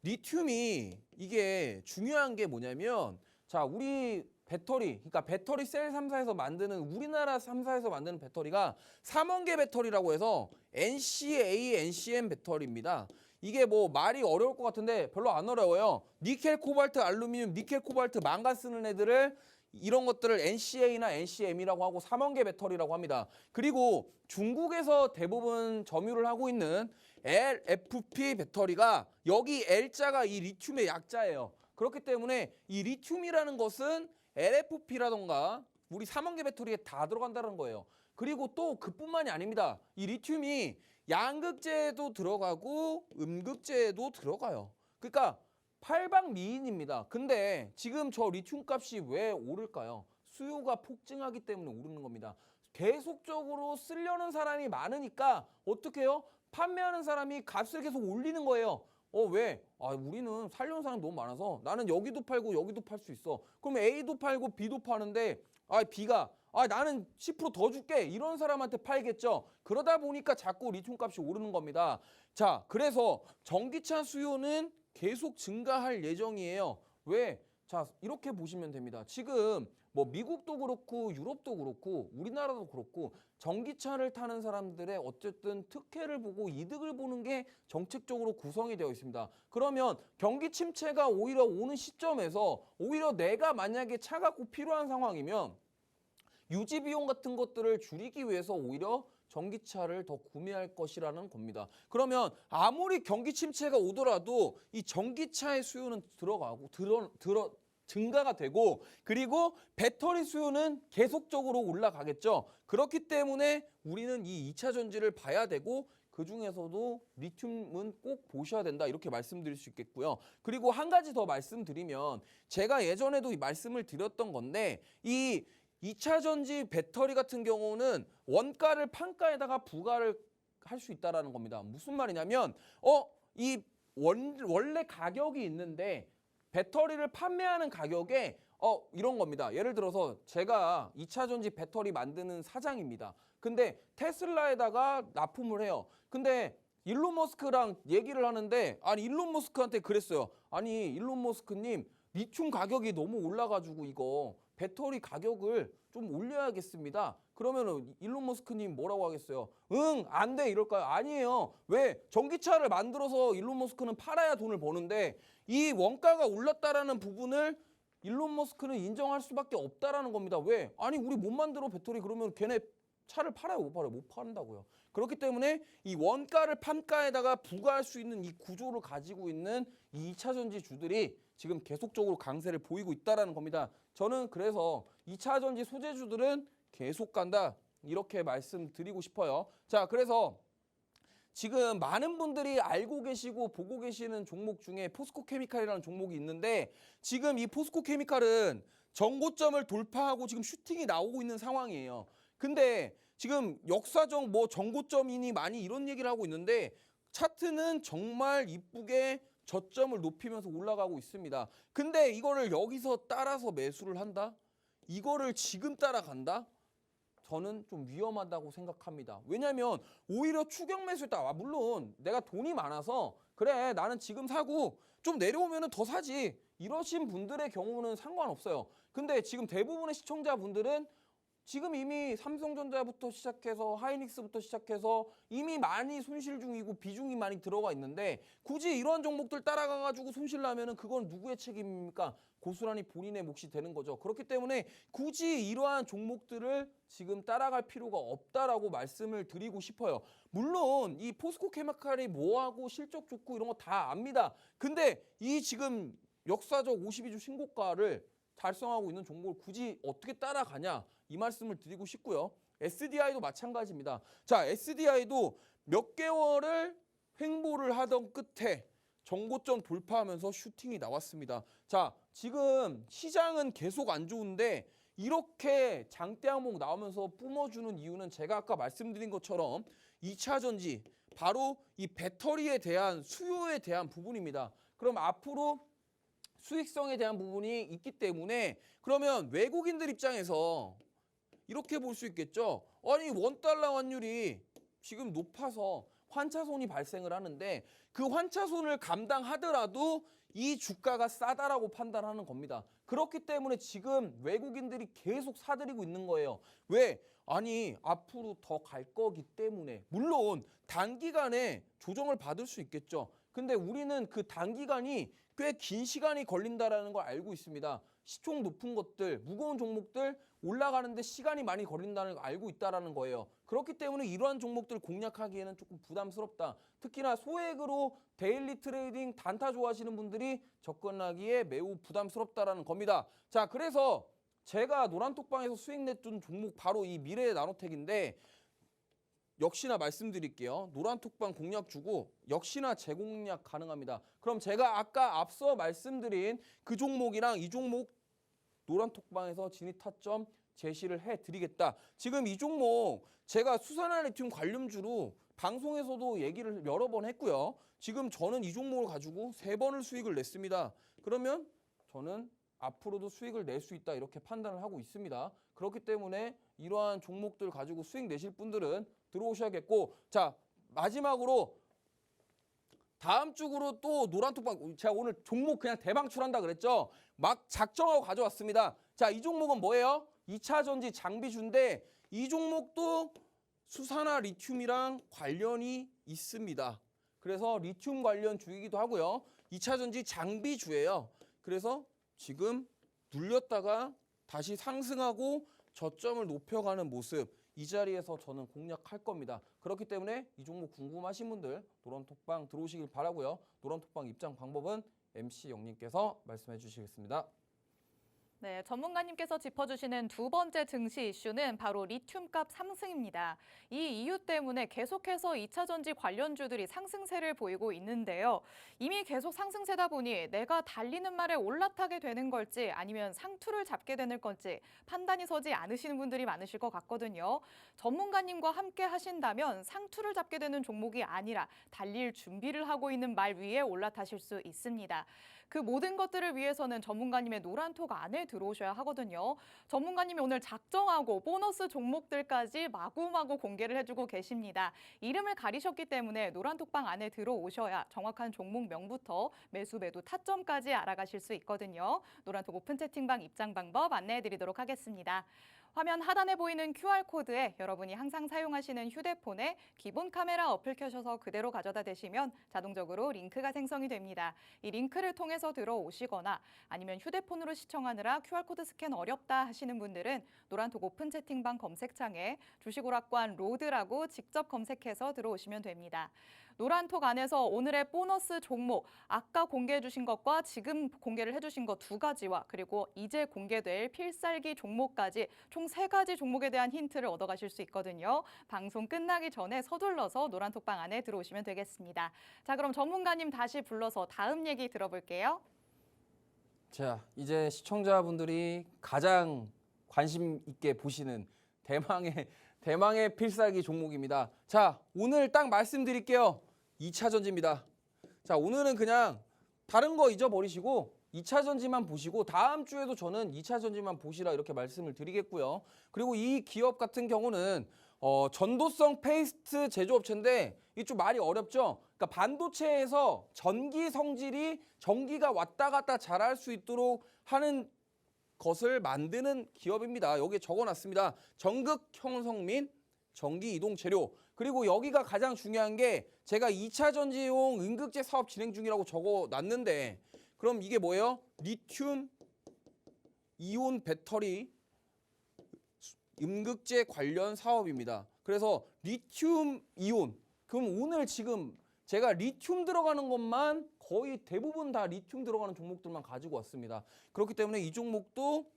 리튬이 이게 중요한 게 뭐냐면 자, 우리 배터리, 그러니까 배터리 셀 3사에서 만드는 우리나라 3사에서 만드는 배터리가 삼원계 배터리라고 해서 NCA, NCM 배터리입니다. 이게 뭐 말이 어려울 것 같은데 별로 안 어려워요. 니켈, 코발트, 알루미늄, 니켈, 코발트, 망간 쓰는 애들을 이런 것들을 NCA나 NCM이라고 하고 삼원계 배터리라고 합니다. 그리고 중국에서 대부분 점유를 하고 있는 LFP 배터리가 여기 L자가 이 리튬의 약자예요. 그렇기 때문에 이 리튬이라는 것은 LFP라던가 우리 삼원계 배터리에 다 들어간다는 거예요. 그리고 또 그뿐만이 아닙니다. 이 리튬이 양극재에도 들어가고 음극재에도 들어가요. 그러니까 팔방미인입니다. 근데 지금 저 리튬 값이 왜 오를까요? 수요가 폭증하기 때문에 오르는 겁니다. 계속적으로 쓰려는 사람이 많으니까 어떻게 해요? 판매하는 사람이 값을 계속 올리는 거예요. 왜? 우리는 살려는 사람이 너무 많아서 나는 여기도 팔고 여기도 팔 수 있어. 그럼 A도 팔고 B도 파는데 B가 나는 10% 더 줄게. 이런 사람한테 팔겠죠. 그러다 보니까 자꾸 리튬 값이 오르는 겁니다. 자, 그래서 전기차 수요는 계속 증가할 예정이에요. 왜? 자, 이렇게 보시면 됩니다. 지금 뭐 미국도 그렇고 유럽도 그렇고 우리나라도 그렇고 전기차를 타는 사람들의 어쨌든 특혜를 보고 이득을 보는 게 정책적으로 구성이 되어 있습니다. 그러면 경기 침체가 오히려 오는 시점에서 오히려 내가 만약에 차가 꼭 필요한 상황이면 유지 비용 같은 것들을 줄이기 위해서 오히려 전기차를 더 구매할 것이라는 겁니다. 그러면 아무리 경기 침체가 오더라도 이 전기차의 수요는 증가가 되고 그리고 배터리 수요는 계속적으로 올라가겠죠. 그렇기 때문에 우리는 이 2차 전지를 봐야 되고 그중에서도 리튬은 꼭 보셔야 된다 이렇게 말씀드릴 수 있겠고요. 그리고 한 가지 더 말씀드리면 제가 예전에도 말씀을 드렸던 건데 이 2차 전지 배터리 같은 경우는 원가를 판가에다가 부과를 할 수 있다는 겁니다. 무슨 말이냐면 이 원래 가격이 있는데 배터리를 판매하는 가격에 이런 겁니다. 예를 들어서 제가 2차 전지 배터리 만드는 사장입니다. 근데 테슬라에다가 납품을 해요. 근데 일론 머스크랑 얘기를 하는데 일론 머스크한테 그랬어요. 일론 머스크님 리튬 가격이 너무 올라가지고 이거 배터리 가격을 좀 올려야겠습니다. 그러면은 일론 머스크님 뭐라고 하겠어요? 응, 안 돼 이럴까요? 아니에요. 왜? 전기차를 만들어서 일론 머스크는 팔아야 돈을 버는데 이 원가가 올랐다라는 부분을 일론 머스크는 인정할 수밖에 없다라는 겁니다. 왜? 우리 못 만들어 배터리 그러면 걔네 차를 팔아요, 못 팔아요? 못 판다고요. 그렇기 때문에 이 원가를 판가에다가 부과할 수 있는 이 구조를 가지고 있는 이 2차 전지주들이 지금 계속적으로 강세를 보이고 있다라는 겁니다. 저는 그래서 2차 전지 소재주들은 계속 간다 이렇게 말씀드리고 싶어요. 자, 그래서 지금 많은 분들이 알고 계시고 보고 계시는 종목 중에 포스코 케미칼이라는 종목이 있는데 지금 이 포스코 케미칼은 정고점을 돌파하고 지금 슈팅이 나오고 있는 상황이에요. 근데 지금 역사적 뭐 정고점이니 많이 이런 얘기를 하고 있는데 차트는 정말 이쁘게 저점을 높이면서 올라가고 있습니다. 근데 이거를 여기서 따라서 매수를 한다? 이거를 지금 따라간다? 저는 좀 위험하다고 생각합니다. 왜냐하면 오히려 추격 매수했다. 물론 내가 돈이 많아서 그래 나는 지금 사고 좀 내려오면 더 사지. 이러신 분들의 경우는 상관없어요. 근데 지금 대부분의 시청자분들은 지금 이미 삼성전자부터 시작해서 하이닉스부터 시작해서 이미 많이 손실 중이고 비중이 많이 들어가 있는데 굳이 이런 종목들 따라가가지고 손실 나면은 그건 누구의 책임입니까? 고스란히 본인의 몫이 되는 거죠. 그렇기 때문에 굳이 이러한 종목들을 지금 따라갈 필요가 없다라고 말씀을 드리고 싶어요. 물론 이 포스코 케미칼이 뭐하고 실적 좋고 이런 거 다 압니다. 근데 이 지금 역사적 52주 신고가를 달성하고 있는 종목을 굳이 어떻게 따라가냐 이 말씀을 드리고 싶고요. SDI도 마찬가지입니다. 자, SDI도 몇 개월을 횡보를 하던 끝에 정고점 돌파하면서 슈팅이 나왔습니다. 자, 지금 시장은 계속 안 좋은데 이렇게 장대 항목 나오면서 뿜어주는 이유는 제가 아까 말씀드린 것처럼 2차 전지 바로 이 배터리에 대한 수요에 대한 부분입니다. 그럼 앞으로 수익성에 대한 부분이 있기 때문에 그러면 외국인들 입장에서 이렇게 볼 수 있겠죠. 아니 원달러 환율이 지금 높아서 환차손이 발생을 하는데 그 환차손을 감당하더라도 이 주가가 싸다라고 판단하는 겁니다. 그렇기 때문에 지금 외국인들이 계속 사들이고 있는 거예요. 왜? 아니 앞으로 더 갈 거기 때문에. 물론 단기간에 조정을 받을 수 있겠죠. 근데 우리는 그 단기간이 꽤 긴 시간이 걸린다라는 걸 알고 있습니다. 시총 높은 것들, 무거운 종목들 올라가는데 시간이 많이 걸린다는 걸 알고 있다라는 거예요. 그렇기 때문에 이러한 종목들 공략하기에는 조금 부담스럽다. 특히나 소액으로 데일리 트레이딩 단타 좋아하시는 분들이 접근하기에 매우 부담스럽다라는 겁니다. 자, 그래서 제가 노란톡방에서 수익 냈던 종목 바로 이 미래 나노텍인데 역시나 말씀드릴게요. 노란톡방 공략 주고 역시나 재공략 가능합니다. 그럼 제가 아까 앞서 말씀드린 그 종목이랑 이 종목 노란톡방에서 진입 타점 제시를 해드리겠다. 지금 이 종목 제가 수산화 리튬 관련주로 방송에서도 얘기를 여러 번 했고요. 지금 저는 이 종목을 가지고 3번을 수익을 냈습니다. 그러면 저는 앞으로도 수익을 낼 수 있다 이렇게 판단을 하고 있습니다. 그렇기 때문에 이러한 종목들 가지고 수익 내실 분들은 들어오셔야겠고, 자 마지막으로 다음 주로 또 노란톡방 제가 오늘 종목 그냥 대방출한다 그랬죠. 막 작정하고 가져왔습니다. 자, 이 종목은 뭐예요? 2차 전지 장비주인데 이 종목도 수산화 리튬이랑 관련이 있습니다. 그래서 리튬 관련 주이기도 하고요. 2차 전지 장비주예요. 그래서 지금 눌렸다가 다시 상승하고 저점을 높여가는 모습, 이 자리에서 저는 공략할 겁니다. 그렇기 때문에 이 종목 궁금하신 분들 노란톡방 들어오시길 바라고요. 노란톡방 입장 방법은 MC 영님께서 말씀해 주시겠습니다. 네, 전문가님께서 짚어주시는 두 번째 증시 이슈는 바로 리튬값 상승입니다. 이 이유 때문에 계속해서 2차 전지 관련주들이 상승세를 보이고 있는데요. 이미 계속 상승세다 보니 내가 달리는 말에 올라타게 되는 걸지 아니면 상투를 잡게 되는 건지 판단이 서지 않으시는 분들이 많으실 것 같거든요. 전문가님과 함께 하신다면 상투를 잡게 되는 종목이 아니라 달릴 준비를 하고 있는 말 위에 올라타실 수 있습니다. 그 모든 것들을 위해서는 전문가님의 노란톡 안에 들어오셔야 하거든요. 전문가님이 오늘 작정하고 보너스 종목들까지 마구마구 공개를 해주고 계십니다. 이름을 가리셨기 때문에 노란톡방 안에 들어오셔야 정확한 종목명부터 매수, 매도, 타점까지 알아가실 수 있거든요. 노란톡 오픈 채팅방 입장 방법 안내해드리도록 하겠습니다. 화면 하단에 보이는 QR코드에 여러분이 항상 사용하시는 휴대폰에 기본 카메라 어플 켜셔서 그대로 가져다 대시면 자동적으로 링크가 생성이 됩니다. 이 링크를 통해서 들어오시거나 아니면 휴대폰으로 시청하느라 QR코드 스캔 어렵다 하시는 분들은 노란톡 오픈 채팅방 검색창에 주식오락관 로드라고 직접 검색해서 들어오시면 됩니다. 노란톡 안에서 오늘의 보너스 종목, 아까 공개해 주신 것과 지금 공개를 해주신 것 2가지와 그리고 이제 공개될 필살기 종목까지 총 3가지 종목에 대한 힌트를 얻어가실 수 있거든요. 방송 끝나기 전에 서둘러서 노란톡방 안에 들어오시면 되겠습니다. 자, 그럼 전문가님 다시 불러서 다음 얘기 들어볼게요. 자, 이제 시청자분들이 가장 관심 있게 보시는 대망의 필살기 종목입니다. 자, 오늘 딱 말씀드릴게요. 2차 전지입니다. 자, 오늘은 그냥 다른 거 잊어버리시고 2차 전지만 보시고 다음 주에도 저는 2차 전지만 보시라 이렇게 말씀을 드리겠고요. 그리고 이 기업 같은 경우는 전도성 페이스트 제조업체인데 이게 좀 말이 어렵죠. 그러니까 반도체에서 전기 성질이 전기가 왔다 갔다 잘할 수 있도록 하는 것을 만드는 기업입니다. 여기에 적어놨습니다. 전극 형성 및 전기 이동 재료. 그리고 여기가 가장 중요한 게 제가 2차 전지용 음극재 사업 진행 중이라고 적어놨는데 그럼 이게 뭐예요? 리튬 이온 배터리 음극재 관련 사업입니다. 그래서 리튬 이온. 그럼 오늘 지금 제가 리튬 들어가는 것만 거의 대부분 다 리튬 들어가는 종목들만 가지고 왔습니다. 그렇기 때문에 이 종목도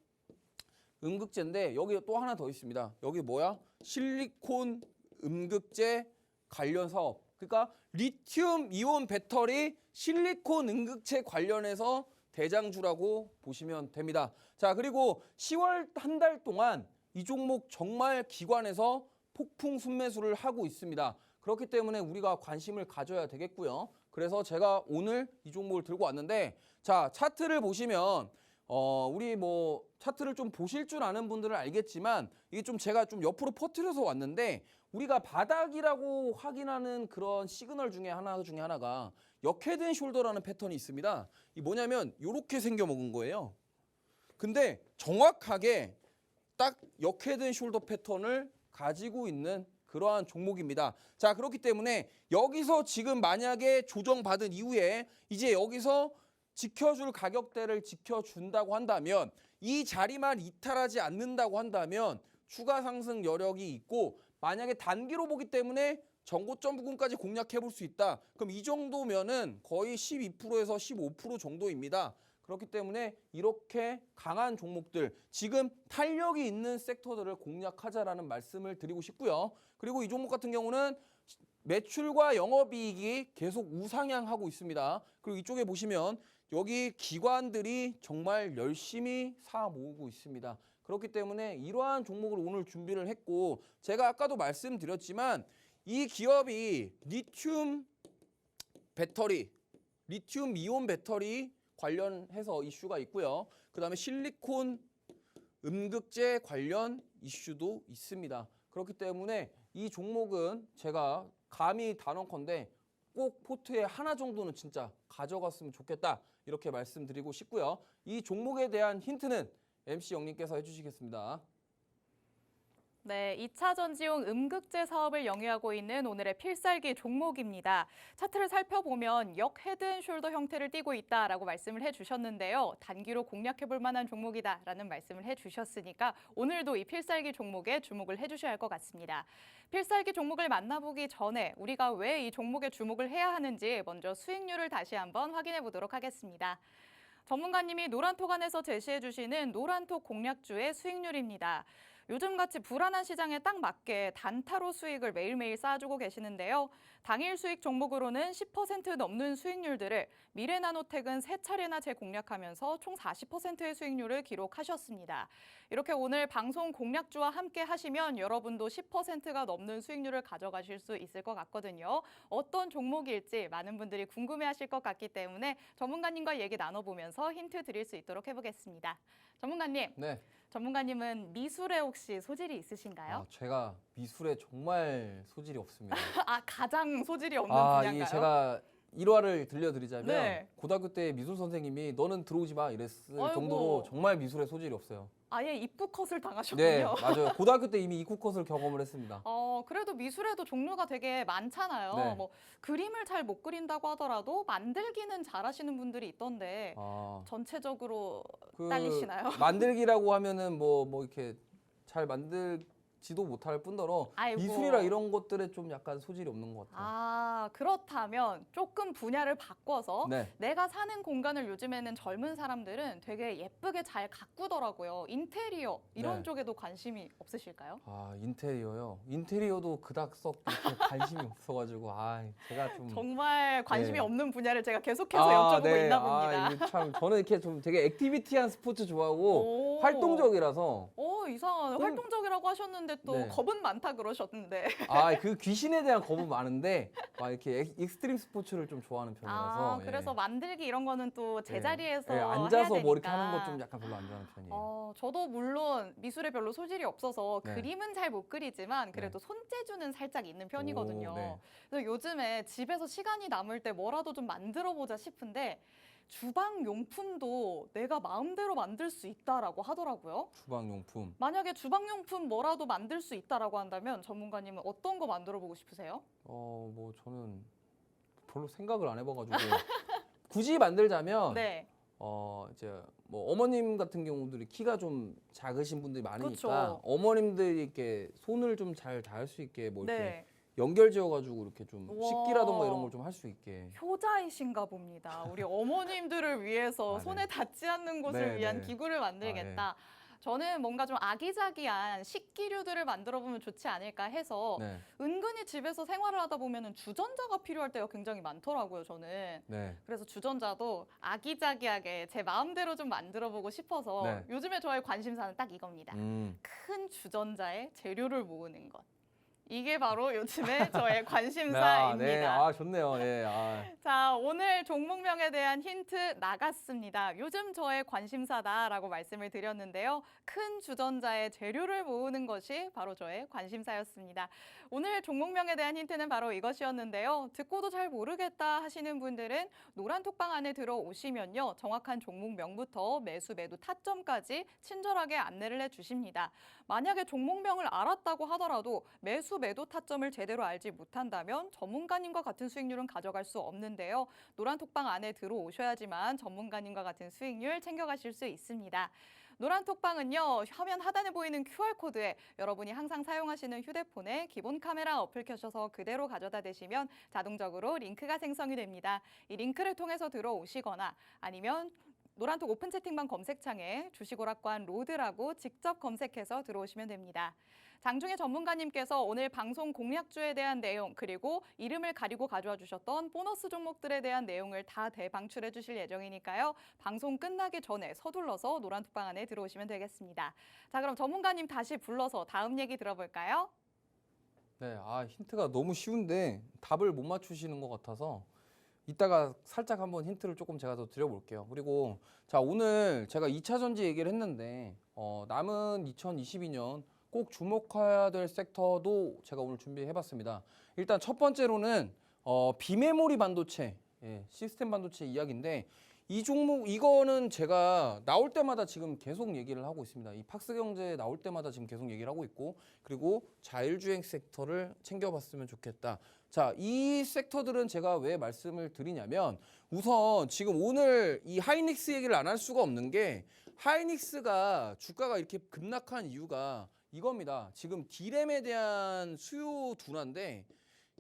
음극재인데 여기 또 하나 더 있습니다. 여기 뭐야? 실리콘 음극재 관련 사업. 그러니까 리튬 이온 배터리 실리콘 음극재 관련해서 대장주라고 보시면 됩니다. 자, 그리고 10월 한 달 동안 이 종목 정말 기관에서 폭풍 순매수를 하고 있습니다. 그렇기 때문에 우리가 관심을 가져야 되겠고요. 그래서 제가 오늘 이 종목을 들고 왔는데 자, 차트를 보시면 우리 뭐 차트를 좀 보실 줄 아는 분들은 알겠지만 이게 좀 제가 좀 옆으로 퍼뜨려서 왔는데 우리가 바닥이라고 확인하는 그런 시그널 중에 하나가 역헤드 앤 숄더라는 패턴이 있습니다. 이 뭐냐면 이렇게 생겨 먹은 거예요. 근데 정확하게 딱 역헤드 앤 숄더 패턴을 가지고 있는 그러한 종목입니다. 자, 그렇기 때문에 여기서 지금 만약에 조정받은 이후에 이제 여기서 지켜줄 가격대를 지켜준다고 한다면 이 자리만 이탈하지 않는다고 한다면 추가 상승 여력이 있고 만약에 단기로 보기 때문에 전고점 부근까지 공략해 볼 수 있다. 그럼 이 정도면은 거의 12%에서 15% 정도입니다. 그렇기 때문에 이렇게 강한 종목들, 지금 탄력이 있는 섹터들을 공략하자라는 말씀을 드리고 싶고요. 그리고 이 종목 같은 경우는 매출과 영업이익이 계속 우상향하고 있습니다. 그리고 이쪽에 보시면 여기 기관들이 정말 열심히 사 모으고 있습니다. 그렇기 때문에 이러한 종목을 오늘 준비를 했고 제가 아까도 말씀드렸지만 이 기업이 리튬 배터리, 리튬 이온 배터리 관련해서 이슈가 있고요. 그 다음에 실리콘 음극재 관련 이슈도 있습니다. 그렇기 때문에 이 종목은 제가 감히 단언컨대 꼭 포트에 하나 정도는 진짜 가져갔으면 좋겠다. 이렇게 말씀드리고 싶고요. 이 종목에 대한 힌트는 MC 영님께서 해주시겠습니다. 네, 2차 전지용 음극재 사업을 영위하고 있는 오늘의 필살기 종목입니다. 차트를 살펴보면 역헤드앤숄더 형태를 띠고 있다라고 말씀을 해주셨는데요. 단기로 공략해볼 만한 종목이다라는 말씀을 해주셨으니까 오늘도 이 필살기 종목에 주목을 해주셔야 할 것 같습니다. 필살기 종목을 만나보기 전에 우리가 왜 이 종목에 주목을 해야 하는지 먼저 수익률을 다시 한번 확인해 보도록 하겠습니다. 전문가님이 노란톡안에서 제시해 주시는 노란톡 공략주의 수익률입니다. 요즘같이 불안한 시장에 딱 맞게 단타로 수익을 매일매일 쌓아주고 계시는데요. 당일 수익 종목으로는 10% 넘는 수익률들을 미래나노텍은 3차례나 재공략하면서 총 40%의 수익률을 기록하셨습니다. 이렇게 오늘 방송 공략주와 함께 하시면 여러분도 10%가 넘는 수익률을 가져가실 수 있을 것 같거든요. 어떤 종목일지 많은 분들이 궁금해하실 것 같기 때문에 전문가님과 얘기 나눠보면서 힌트 드릴 수 있도록 해보겠습니다. 전문가님. 네. 전문가님은 미술에 혹시 소질이 있으신가요? 제가 미술에 정말 소질이 없습니다. 가장 소질이 없는 이게 분야인가요? 제가 일화를 들려드리자면 네. 고등학교 때 미술 선생님이 너는 들어오지 마 이랬을 아이고. 정도로 정말 미술에 소질이 없어요. 아예 입구 컷을 당하셨군요. 네, 맞아요. 고등학교 때 이미 입구 컷을 경험을 했습니다. 그래도 미술에도 종류가 되게 많잖아요. 네. 뭐 그림을 잘 못 그린다고 하더라도 만들기는 잘하시는 분들이 있던데 전체적으로 딸리시나요? 만들기라고 하면은 뭐 이렇게 잘 만들지 지도 못할 뿐더러 아이고. 미술이라 이런 것들에 좀 약간 소질이 없는 것 같아요. 아, 그렇다면 조금 분야를 바꿔서 네. 내가 사는 공간을 요즘에는 젊은 사람들은 되게 예쁘게 잘 가꾸더라고요. 인테리어 이런 네. 쪽에도 관심이 없으실까요? 아, 인테리어요. 인테리어도 그닥 썩 그렇게 관심이 없어가지고 제가 좀 정말 관심이 네. 없는 분야를 제가 계속해서 여쭤보고 있나 봅니다. 이게 참 저는 이렇게 좀 되게 액티비티한 스포츠 좋아하고 오. 활동적이라서 이상한 좀- 활동적이라고 하셨는데 또 네. 겁은 많다 그러셨는데. 그 귀신에 대한 겁은 많은데 막 이렇게 익스트림 스포츠를 좀 좋아하는 편이라서 그래서 만들기 이런 거는 또 예. 제자리에서 예, 해야 앉아서 되니까. 뭐 이렇게 하는 거 좀 약간 별로 안 좋아하는 편이에요. 저도 물론 미술에 별로 소질이 없어서 네. 그림은 잘 못 그리지만 그래도 손재주는 살짝 있는 편이거든요. 오, 네. 그래서 요즘에 집에서 시간이 남을 때 뭐라도 좀 만들어 보자 싶은데 주방 용품도 내가 마음대로 만들 수 있다라고 하더라고요. 주방 용품. 만약에 주방 용품 뭐라도 만들 수 있다라고 한다면 전문가님은 어떤 거 만들어 보고 싶으세요? 뭐 저는 별로 생각을 안 해봐가지고 굳이 만들자면 네. 이제 뭐 어머님 같은 경우들이 키가 좀 작으신 분들이 많으니까 그쵸. 어머님들이 이렇게 손을 좀 잘 닿을 수 있게 뭐 이렇게 네. 연결 지어가지고 이렇게 좀 우와. 식기라던가 이런 걸 좀 할 수 있게. 효자이신가 봅니다. 우리 어머님들을 위해서 네. 손에 닿지 않는 곳을 네, 위한 네. 기구를 만들겠다. 저는 뭔가 좀 아기자기한 식기류들을 만들어 보면 좋지 않을까 해서 네, 은근히 집에서 생활을 하다 보면 주전자가 필요할 때가 굉장히 많더라고요, 저는. 네. 그래서 주전자도 아기자기하게 제 마음대로 좀 만들어 보고 싶어서 네. 요즘에 저의 관심사는 딱 이겁니다. 큰 주전자에 재료를 모으는 것. 이게 바로 요즘에 저의 관심사입니다. 네, 좋네요. 네, 자, 오늘 종목명에 대한 힌트 나갔습니다. 요즘 저의 관심사다라고 말씀을 드렸는데요. 큰 주전자에 재료를 모으는 것이 바로 저의 관심사였습니다. 오늘 종목명에 대한 힌트는 바로 이것이었는데요. 듣고도 잘 모르겠다 하시는 분들은 노란 톡방 안에 들어오시면요. 정확한 종목명부터 매수, 매도 타점까지 친절하게 안내를 해주십니다. 만약에 종목명을 알았다고 하더라도 매수, 매도 타점을 제대로 알지 못한다면 전문가님과 같은 수익률은 가져갈 수 없는데요. 노란 톡방 안에 들어오셔야지만 전문가님과 같은 수익률 챙겨가실 수 있습니다. 노란 톡방은요, 화면 하단에 보이는 QR코드에 여러분이 항상 사용하시는 휴대폰에 기본 카메라 어플 켜셔서 그대로 가져다 대시면 자동적으로 링크가 생성이 됩니다. 이 링크를 통해서 들어오시거나 아니면 노란톡 오픈 채팅방 검색창에 주식오락관 로드라고 직접 검색해서 들어오시면 됩니다. 장중혜 전문가님께서 오늘 방송 공략주에 대한 내용 그리고 이름을 가리고 가져와 주셨던 보너스 종목들에 대한 내용을 다 대방출해 주실 예정이니까요. 방송 끝나기 전에 서둘러서 노란톡방 안에 들어오시면 되겠습니다. 자, 그럼 전문가님 다시 불러서 다음 얘기 들어볼까요? 네. 힌트가 너무 쉬운데 답을 못 맞추시는 것 같아서 이따가 살짝 한번 힌트를 조금 제가 더 드려볼게요. 그리고 자, 오늘 제가 2차 전지 얘기를 했는데 남은 2022년 꼭 주목해야 될 섹터도 제가 오늘 준비해봤습니다. 일단 첫 번째로는 비메모리 반도체, 시스템 반도체 이야기인데 이 종목 이거는 제가 나올 때마다 지금 계속 얘기를 하고 있습니다. 이 팍스경제 나올 때마다 지금 계속 얘기를 하고 있고 그리고 자율주행 섹터를 챙겨봤으면 좋겠다. 자, 이 섹터들은 제가 왜 말씀을 드리냐면 우선 지금 오늘 이 하이닉스 얘기를 안 할 수가 없는 게 하이닉스가 주가가 이렇게 급락한 이유가 이겁니다. 지금 D램에 대한 수요 둔화인데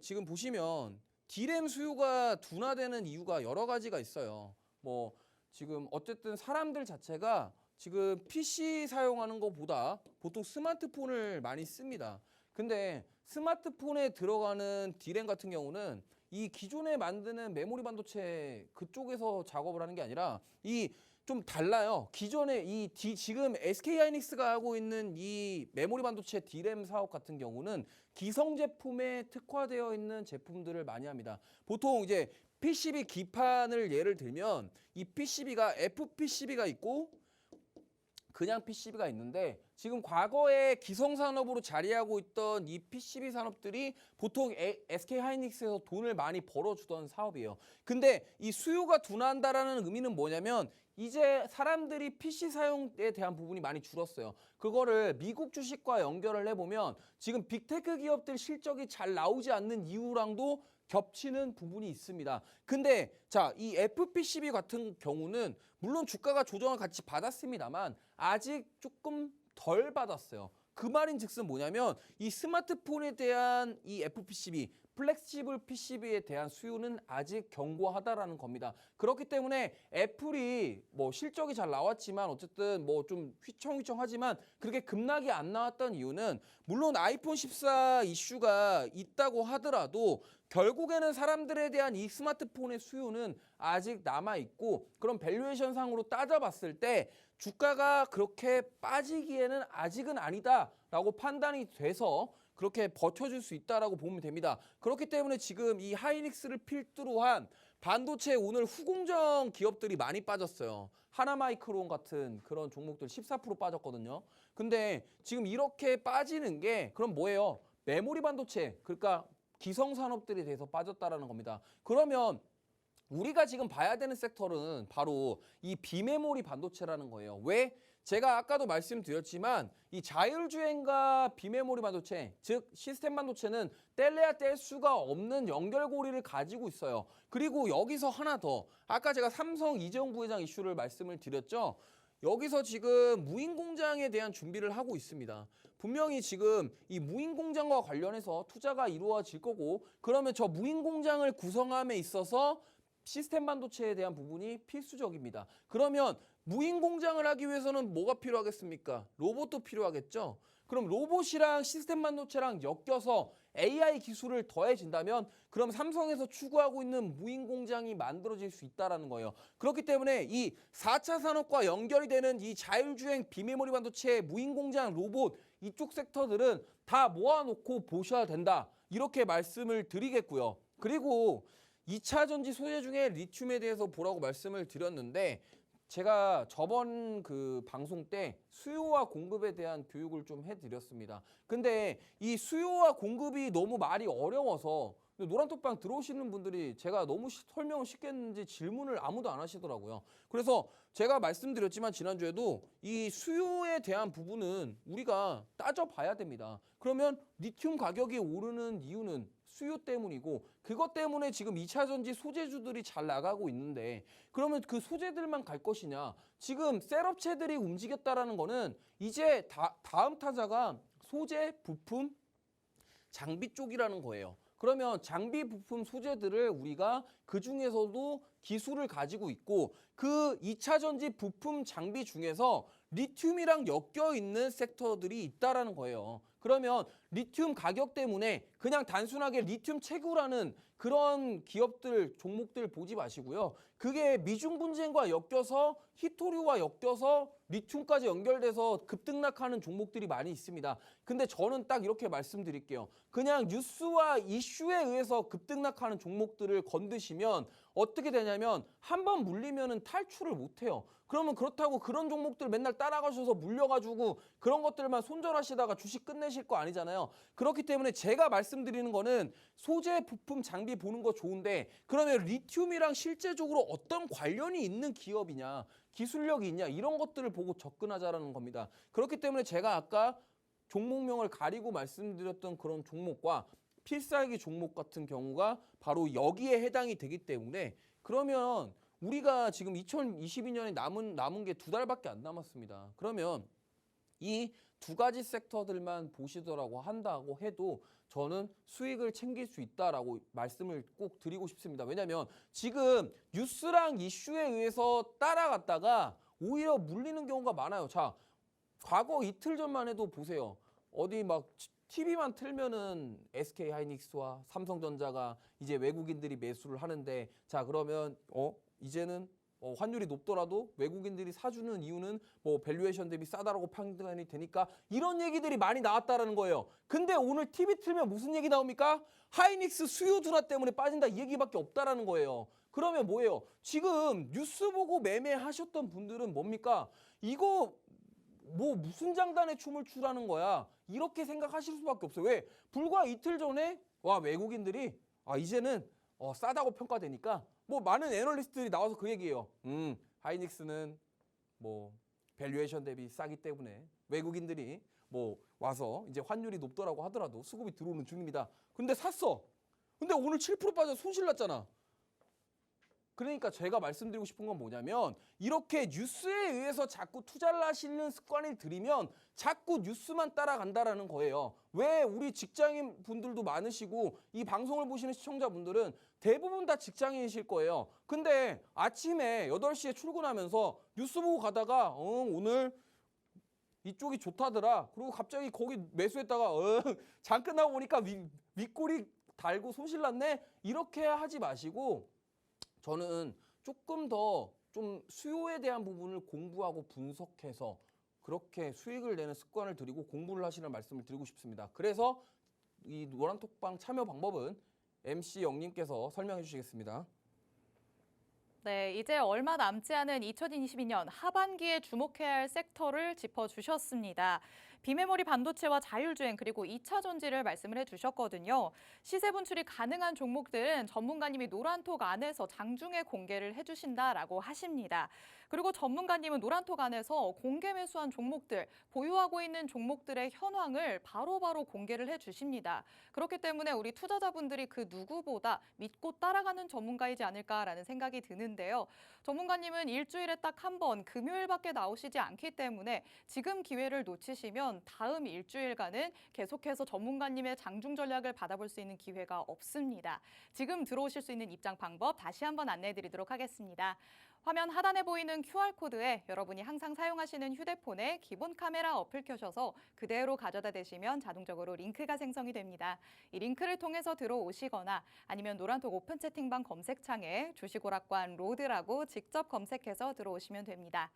지금 보시면 D램 수요가 둔화되는 이유가 여러 가지가 있어요. 뭐 지금 어쨌든 사람들 자체가 지금 PC 사용하는 것보다 보통 스마트폰을 많이 씁니다. 근데 스마트폰에 들어가는 D램 같은 경우는 이 기존에 만드는 메모리 반도체 그쪽에서 작업을 하는 게 아니라 이 좀 달라요. 기존에 지금 SK 하이닉스가 하고 있는 이 메모리 반도체 D램 사업 같은 경우는 기성 제품에 특화되어 있는 제품들을 많이 합니다. 보통 이제 PCB 기판을 예를 들면 이 PCB가 FPCB가 있고 그냥 PCB가 있는데 지금 과거에 기성산업으로 자리하고 있던 이 PCB 산업들이 보통 SK 하이닉스에서 돈을 많이 벌어주던 사업이에요. 근데 이 수요가 둔화한다라는 의미는 뭐냐면 이제 사람들이 PC 사용에 대한 부분이 많이 줄었어요. 그거를 미국 주식과 연결을 해보면 지금 빅테크 기업들 실적이 잘 나오지 않는 이유랑도 겹치는 부분이 있습니다. 근데 자, 이 FPCB 같은 경우는 물론 주가가 조정을 같이 받았습니다만 아직 조금 덜 받았어요. 그 말인즉슨 뭐냐면 이 스마트폰에 대한 이 FPCB 플렉시블 PCB에 대한 수요는 아직 견고하다라는 겁니다. 그렇기 때문에 애플이 뭐 실적이 잘 나왔지만 어쨌든 뭐 좀 휘청휘청하지만 그렇게 급락이 안 나왔던 이유는 물론 아이폰 14 이슈가 있다고 하더라도 결국에는 사람들에 대한 이 스마트폰의 수요는 아직 남아있고 그런 밸류에이션 상으로 따져봤을 때 주가가 그렇게 빠지기에는 아직은 아니다라고 판단이 돼서 그렇게 버텨줄 수 있다라고 보면 됩니다. 그렇기 때문에 지금 이 하이닉스를 필두로 한 반도체 오늘 후공정 기업들이 많이 빠졌어요. 하나마이크론 같은 그런 종목들 14% 빠졌거든요. 근데 지금 이렇게 빠지는 게 그럼 뭐예요? 메모리 반도체, 그러니까 기성산업들에 대해서 빠졌다라는 겁니다. 그러면 우리가 지금 봐야 되는 섹터는 바로 이 비메모리 반도체라는 거예요. 왜? 제가 아까도 말씀드렸지만 이 자율주행과 비메모리 반도체, 즉 시스템 반도체는 뗄래야 뗄 수가 없는 연결고리를 가지고 있어요. 그리고 여기서 하나 더, 아까 제가 삼성 이재용 부회장 이슈를 말씀을 드렸죠. 여기서 지금 무인공장에 대한 준비를 하고 있습니다. 분명히 지금 이 무인공장과 관련해서 투자가 이루어질 거고 그러면 저 무인공장을 구성함에 있어서 시스템 반도체에 대한 부분이 필수적입니다. 그러면 무인 공장을 하기 위해서는 뭐가 필요하겠습니까? 로봇도 필요하겠죠? 그럼 로봇이랑 시스템 반도체랑 엮여서 AI 기술을 더해진다면 그럼 삼성에서 추구하고 있는 무인 공장이 만들어질 수 있다는 거예요. 그렇기 때문에 이 4차 산업과 연결이 되는 이 자율주행 비메모리 반도체, 무인 공장, 로봇 이쪽 섹터들은 다 모아놓고 보셔야 된다. 이렇게 말씀을 드리겠고요. 그리고 2차 전지 소재 중에 리튬에 대해서 보라고 말씀을 드렸는데 제가 저번 그 방송 때 수요와 공급에 대한 교육을 좀 해드렸습니다. 근데 이 수요와 공급이 너무 말이 어려워서 노란톡방 들어오시는 분들이 제가 너무 설명을 쉽게 했는지 질문을 아무도 안 하시더라고요. 그래서 제가 말씀드렸지만 지난주에도 이 수요에 대한 부분은 우리가 따져봐야 됩니다. 그러면 리튬 가격이 오르는 이유는 수요 때문이고 그것 때문에 지금 2차 전지 소재주들이 잘 나가고 있는데 그러면 그 소재들만 갈 것이냐. 지금 셀업체들이 움직였다라는 거는 이제 다음 타자가 소재, 부품, 장비 쪽이라는 거예요. 그러면 장비, 부품, 소재들을 우리가 그중에서도 기술을 가지고 있고 그 2차 전지 부품, 장비 중에서 리튬이랑 엮여 있는 섹터들이 있다라는 거예요. 그러면 리튬 가격 때문에 그냥 단순하게 리튬 채굴하는 그런 기업들, 종목들 보지 마시고요. 그게 미중 분쟁과 엮여서 히토류와 엮여서 리튬까지 연결돼서 급등락하는 종목들이 많이 있습니다. 근데 저는 딱 이렇게 말씀드릴게요. 그냥 뉴스와 이슈에 의해서 급등락하는 종목들을 건드시면 어떻게 되냐면 한번 물리면은 탈출을 못 해요. 그러면 그렇다고 그런 종목들 맨날 따라가셔서 물려가지고 그런 것들만 손절하시다가 주식 끝내실 거 아니잖아요. 그렇기 때문에 제가 말씀드리는 거는 소재, 부품, 장비 보는 거 좋은데 그러면 리튬이랑 실제적으로 어떤 관련이 있는 기업이냐, 기술력이 있냐 이런 것들을 보고 접근하자라는 겁니다. 그렇기 때문에 제가 아까 종목명을 가리고 말씀드렸던 그런 종목과 필살기 종목 같은 경우가 바로 여기에 해당이 되기 때문에 그러면 우리가 지금 2022년에 남은 게 2달밖에 안 남았습니다. 그러면 이 두 가지 섹터들만 보시더라고 한다고 해도 저는 수익을 챙길 수 있다라고 말씀을 꼭 드리고 싶습니다. 왜냐하면 지금 뉴스랑 이슈에 의해서 따라갔다가 오히려 물리는 경우가 많아요. 자, 과거 이틀 전만 해도 보세요. 어디 막 TV만 틀면은 SK 하이닉스와 삼성전자가 이제 외국인들이 매수를 하는데 자 그러면 이제는 환율이 높더라도 외국인들이 사주는 이유는 뭐 밸류에이션 대비 싸다라고 판단이 되니까 이런 얘기들이 많이 나왔다라는 거예요. 근데 오늘 TV 틀면 무슨 얘기 나옵니까? 하이닉스 수요 둔화 때문에 빠진다 이 얘기밖에 없다라는 거예요. 그러면 뭐예요? 지금 뉴스 보고 매매하셨던 분들은 뭡니까? 이거 뭐 무슨 장단에 춤을 추라는 거야. 이렇게 생각하실 수밖에 없어요. 왜? 불과 이틀 전에 와 외국인들이 이제는 싸다고 평가되니까 뭐 많은 애널리스트들이 나와서 그 얘기예요. 하이닉스는 뭐 밸류에이션 대비 싸기 때문에 외국인들이 뭐 와서 이제 환율이 높더라고 하더라도 수급이 들어오는 중입니다. 근데 샀어. 근데 오늘 7% 빠져 손실 났잖아. 그러니까 제가 말씀드리고 싶은 건 뭐냐면 이렇게 뉴스에 의해서 자꾸 투자를 하시는 습관을 들이면 자꾸 뉴스만 따라간다라는 거예요. 왜 우리 직장인 분들도 많으시고 이 방송을 보시는 시청자분들은 대부분 다 직장인이실 거예요. 근데 아침에 8시에 출근하면서 뉴스 보고 가다가 오늘 이쪽이 좋다더라. 그리고 갑자기 거기 매수했다가 장 끝나고 보니까 윗골이 달고 손실났네. 이렇게 하지 마시고 저는 조금 더 좀 수요에 대한 부분을 공부하고 분석해서 그렇게 수익을 내는 습관을 들이고 공부를 하시는 말씀을 드리고 싶습니다. 그래서 이 노란톡방 참여 방법은 MC 영님께서 설명해 주시겠습니다. 네, 이제 얼마 남지 않은 2022년 하반기에 주목해야 할 섹터를 짚어주셨습니다. 비메모리 반도체와 자율주행 그리고 2차 전지를 말씀을 해주셨거든요. 시세 분출이 가능한 종목들은 전문가님이 노란톡 안에서 장중에 공개를 해주신다라고 하십니다. 그리고 전문가님은 노란톡 안에서 공개 매수한 종목들, 보유하고 있는 종목들의 현황을 바로바로 공개를 해주십니다. 그렇기 때문에 우리 투자자분들이 그 누구보다 믿고 따라가는 전문가이지 않을까라는 생각이 드는데요. 전문가님은 일주일에 딱 한 번 금요일밖에 나오시지 않기 때문에 지금 기회를 놓치시면 다음 일주일간은 계속해서 전문가님의 장중 전략을 받아볼 수 있는 기회가 없습니다. 지금 들어오실 수 있는 입장 방법 다시 한번 안내해드리도록 하겠습니다. 화면 하단에 보이는 QR코드에 여러분이 항상 사용하시는 휴대폰에 기본 카메라 어플 켜셔서 그대로 가져다 대시면 자동적으로 링크가 생성이 됩니다. 이 링크를 통해서 들어오시거나 아니면 노란톡 오픈 채팅방 검색창에 주식오락관 로드라고 직접 검색해서 들어오시면 됩니다.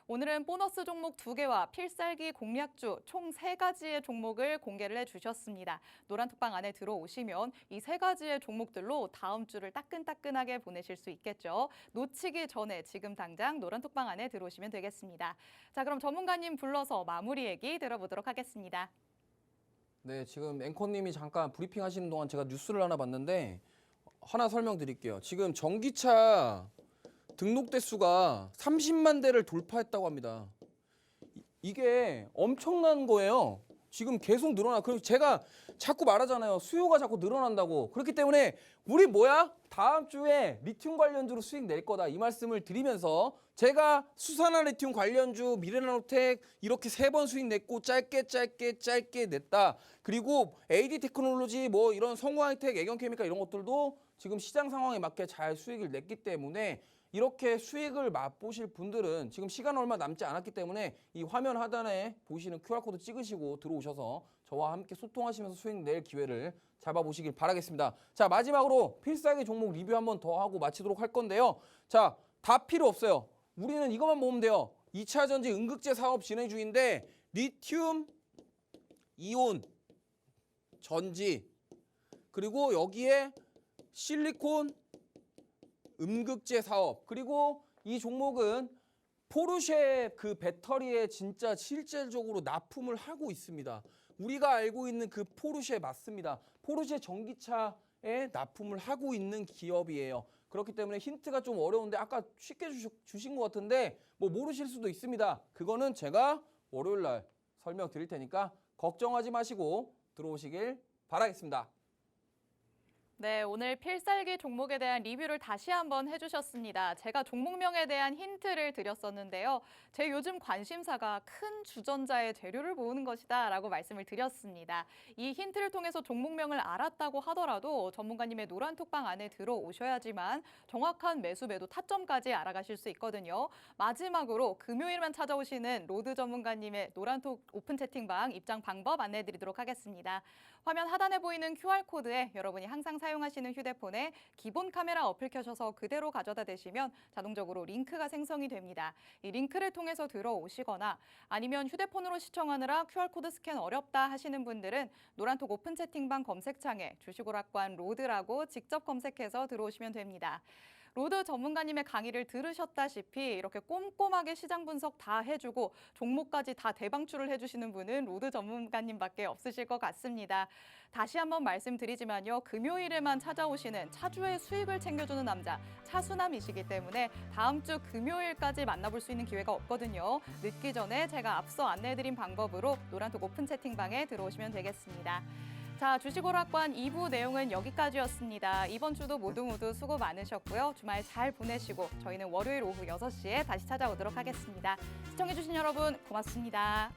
오늘은 보너스 종목 2개와 필살기 공략주 총 3가지의 종목을 공개를 해주셨습니다. 노란톡방 안에 들어오시면 이 3가지의 종목들로 다음 주를 따끈따끈하게 보내실 수 있겠죠. 놓치기 전에 지금 당장 노란톡방 안에 들어오시면 되겠습니다. 자, 그럼 전문가님 불러서 마무리 얘기 들어보도록 하겠습니다. 네, 지금 앵커님이 잠깐 브리핑 하시는 동안 제가 뉴스를 하나 봤는데 하나 설명드릴게요. 지금 전기차 등록 대수가 30만 대를 돌파했다고 합니다. 이게 엄청난 거예요. 지금 계속 늘어나. 그리고 제가 자꾸 말하잖아요. 수요가 자꾸 늘어난다고. 그렇기 때문에 우리 다음 주에 리튬 관련주로 수익 낼 거다. 이 말씀을 드리면서 제가 수산화 리튬 관련주 미래나노텍 이렇게 3번 수익 냈고 짧게 냈다. 그리고 AD 테크놀로지 뭐 이런 성우하이텍, 애경케미칼 이런 것들도 지금 시장 상황에 맞게 잘 수익을 냈기 때문에 이렇게 수익을 맛보실 분들은 지금 시간 얼마 남지 않았기 때문에 이 화면 하단에 보시는 QR코드 찍으시고 들어오셔서 저와 함께 소통하시면서 수익 낼 기회를 잡아보시길 바라겠습니다. 자, 마지막으로 필살기 종목 리뷰 한 번 더 하고 마치도록 할 건데요. 자, 다 필요 없어요. 우리는 이것만 보면 돼요. 2차 전지 음극재 사업 진행 중인데 리튬, 이온, 전지 그리고 여기에 실리콘, 음극재 사업 그리고 이 종목은 포르쉐 그 배터리에 진짜 실질적으로 납품을 하고 있습니다. 우리가 알고 있는 그 포르쉐 맞습니다. 포르쉐 전기차에 납품을 하고 있는 기업이에요. 그렇기 때문에 힌트가 좀 어려운데 아까 쉽게 주신 것 같은데 뭐 모르실 수도 있습니다. 그거는 제가 월요일 날 설명드릴 테니까 걱정하지 마시고 들어오시길 바라겠습니다. 네, 오늘 필살기 종목에 대한 리뷰를 다시 한번 해주셨습니다. 제가 종목명에 대한 힌트를 드렸었는데요. 제 요즘 관심사가 큰 주전자의 재료를 모으는 것이다 라고 말씀을 드렸습니다. 이 힌트를 통해서 종목명을 알았다고 하더라도 전문가님의 노란톡방 안에 들어오셔야지만 정확한 매수 매도 타점까지 알아가실 수 있거든요. 마지막으로 금요일만 찾아오시는 로드 전문가님의 노란톡 오픈 채팅방 입장 방법 안내해드리도록 하겠습니다. 화면 하단에 보이는 QR코드에 여러분이 항상 사용하시는 휴대폰에 기본 카메라 어플 켜셔서 그대로 가져다 대시면 자동적으로 링크가 생성이 됩니다. 이 링크를 통해서 들어오시거나 아니면 휴대폰으로 시청하느라 QR코드 스캔 어렵다 하시는 분들은 노란톡 오픈 채팅방 검색창에 주식오락관 로드라고 직접 검색해서 들어오시면 됩니다. 로드 전문가님의 강의를 들으셨다시피 이렇게 꼼꼼하게 시장 분석 다 해주고 종목까지 다 대방출을 해주시는 분은 로드 전문가님밖에 없으실 것 같습니다. 다시 한번 말씀드리지만요. 금요일에만 찾아오시는 차주의 수익을 챙겨주는 남자 차수남이시기 때문에 다음 주 금요일까지 만나볼 수 있는 기회가 없거든요. 늦기 전에 제가 앞서 안내해드린 방법으로 노란톡 오픈 채팅방에 들어오시면 되겠습니다. 자, 주식오락관 2부 내용은 여기까지였습니다. 이번 주도 모두 수고 많으셨고요. 주말 잘 보내시고 저희는 월요일 오후 6시에 다시 찾아오도록 하겠습니다. 시청해주신 여러분 고맙습니다.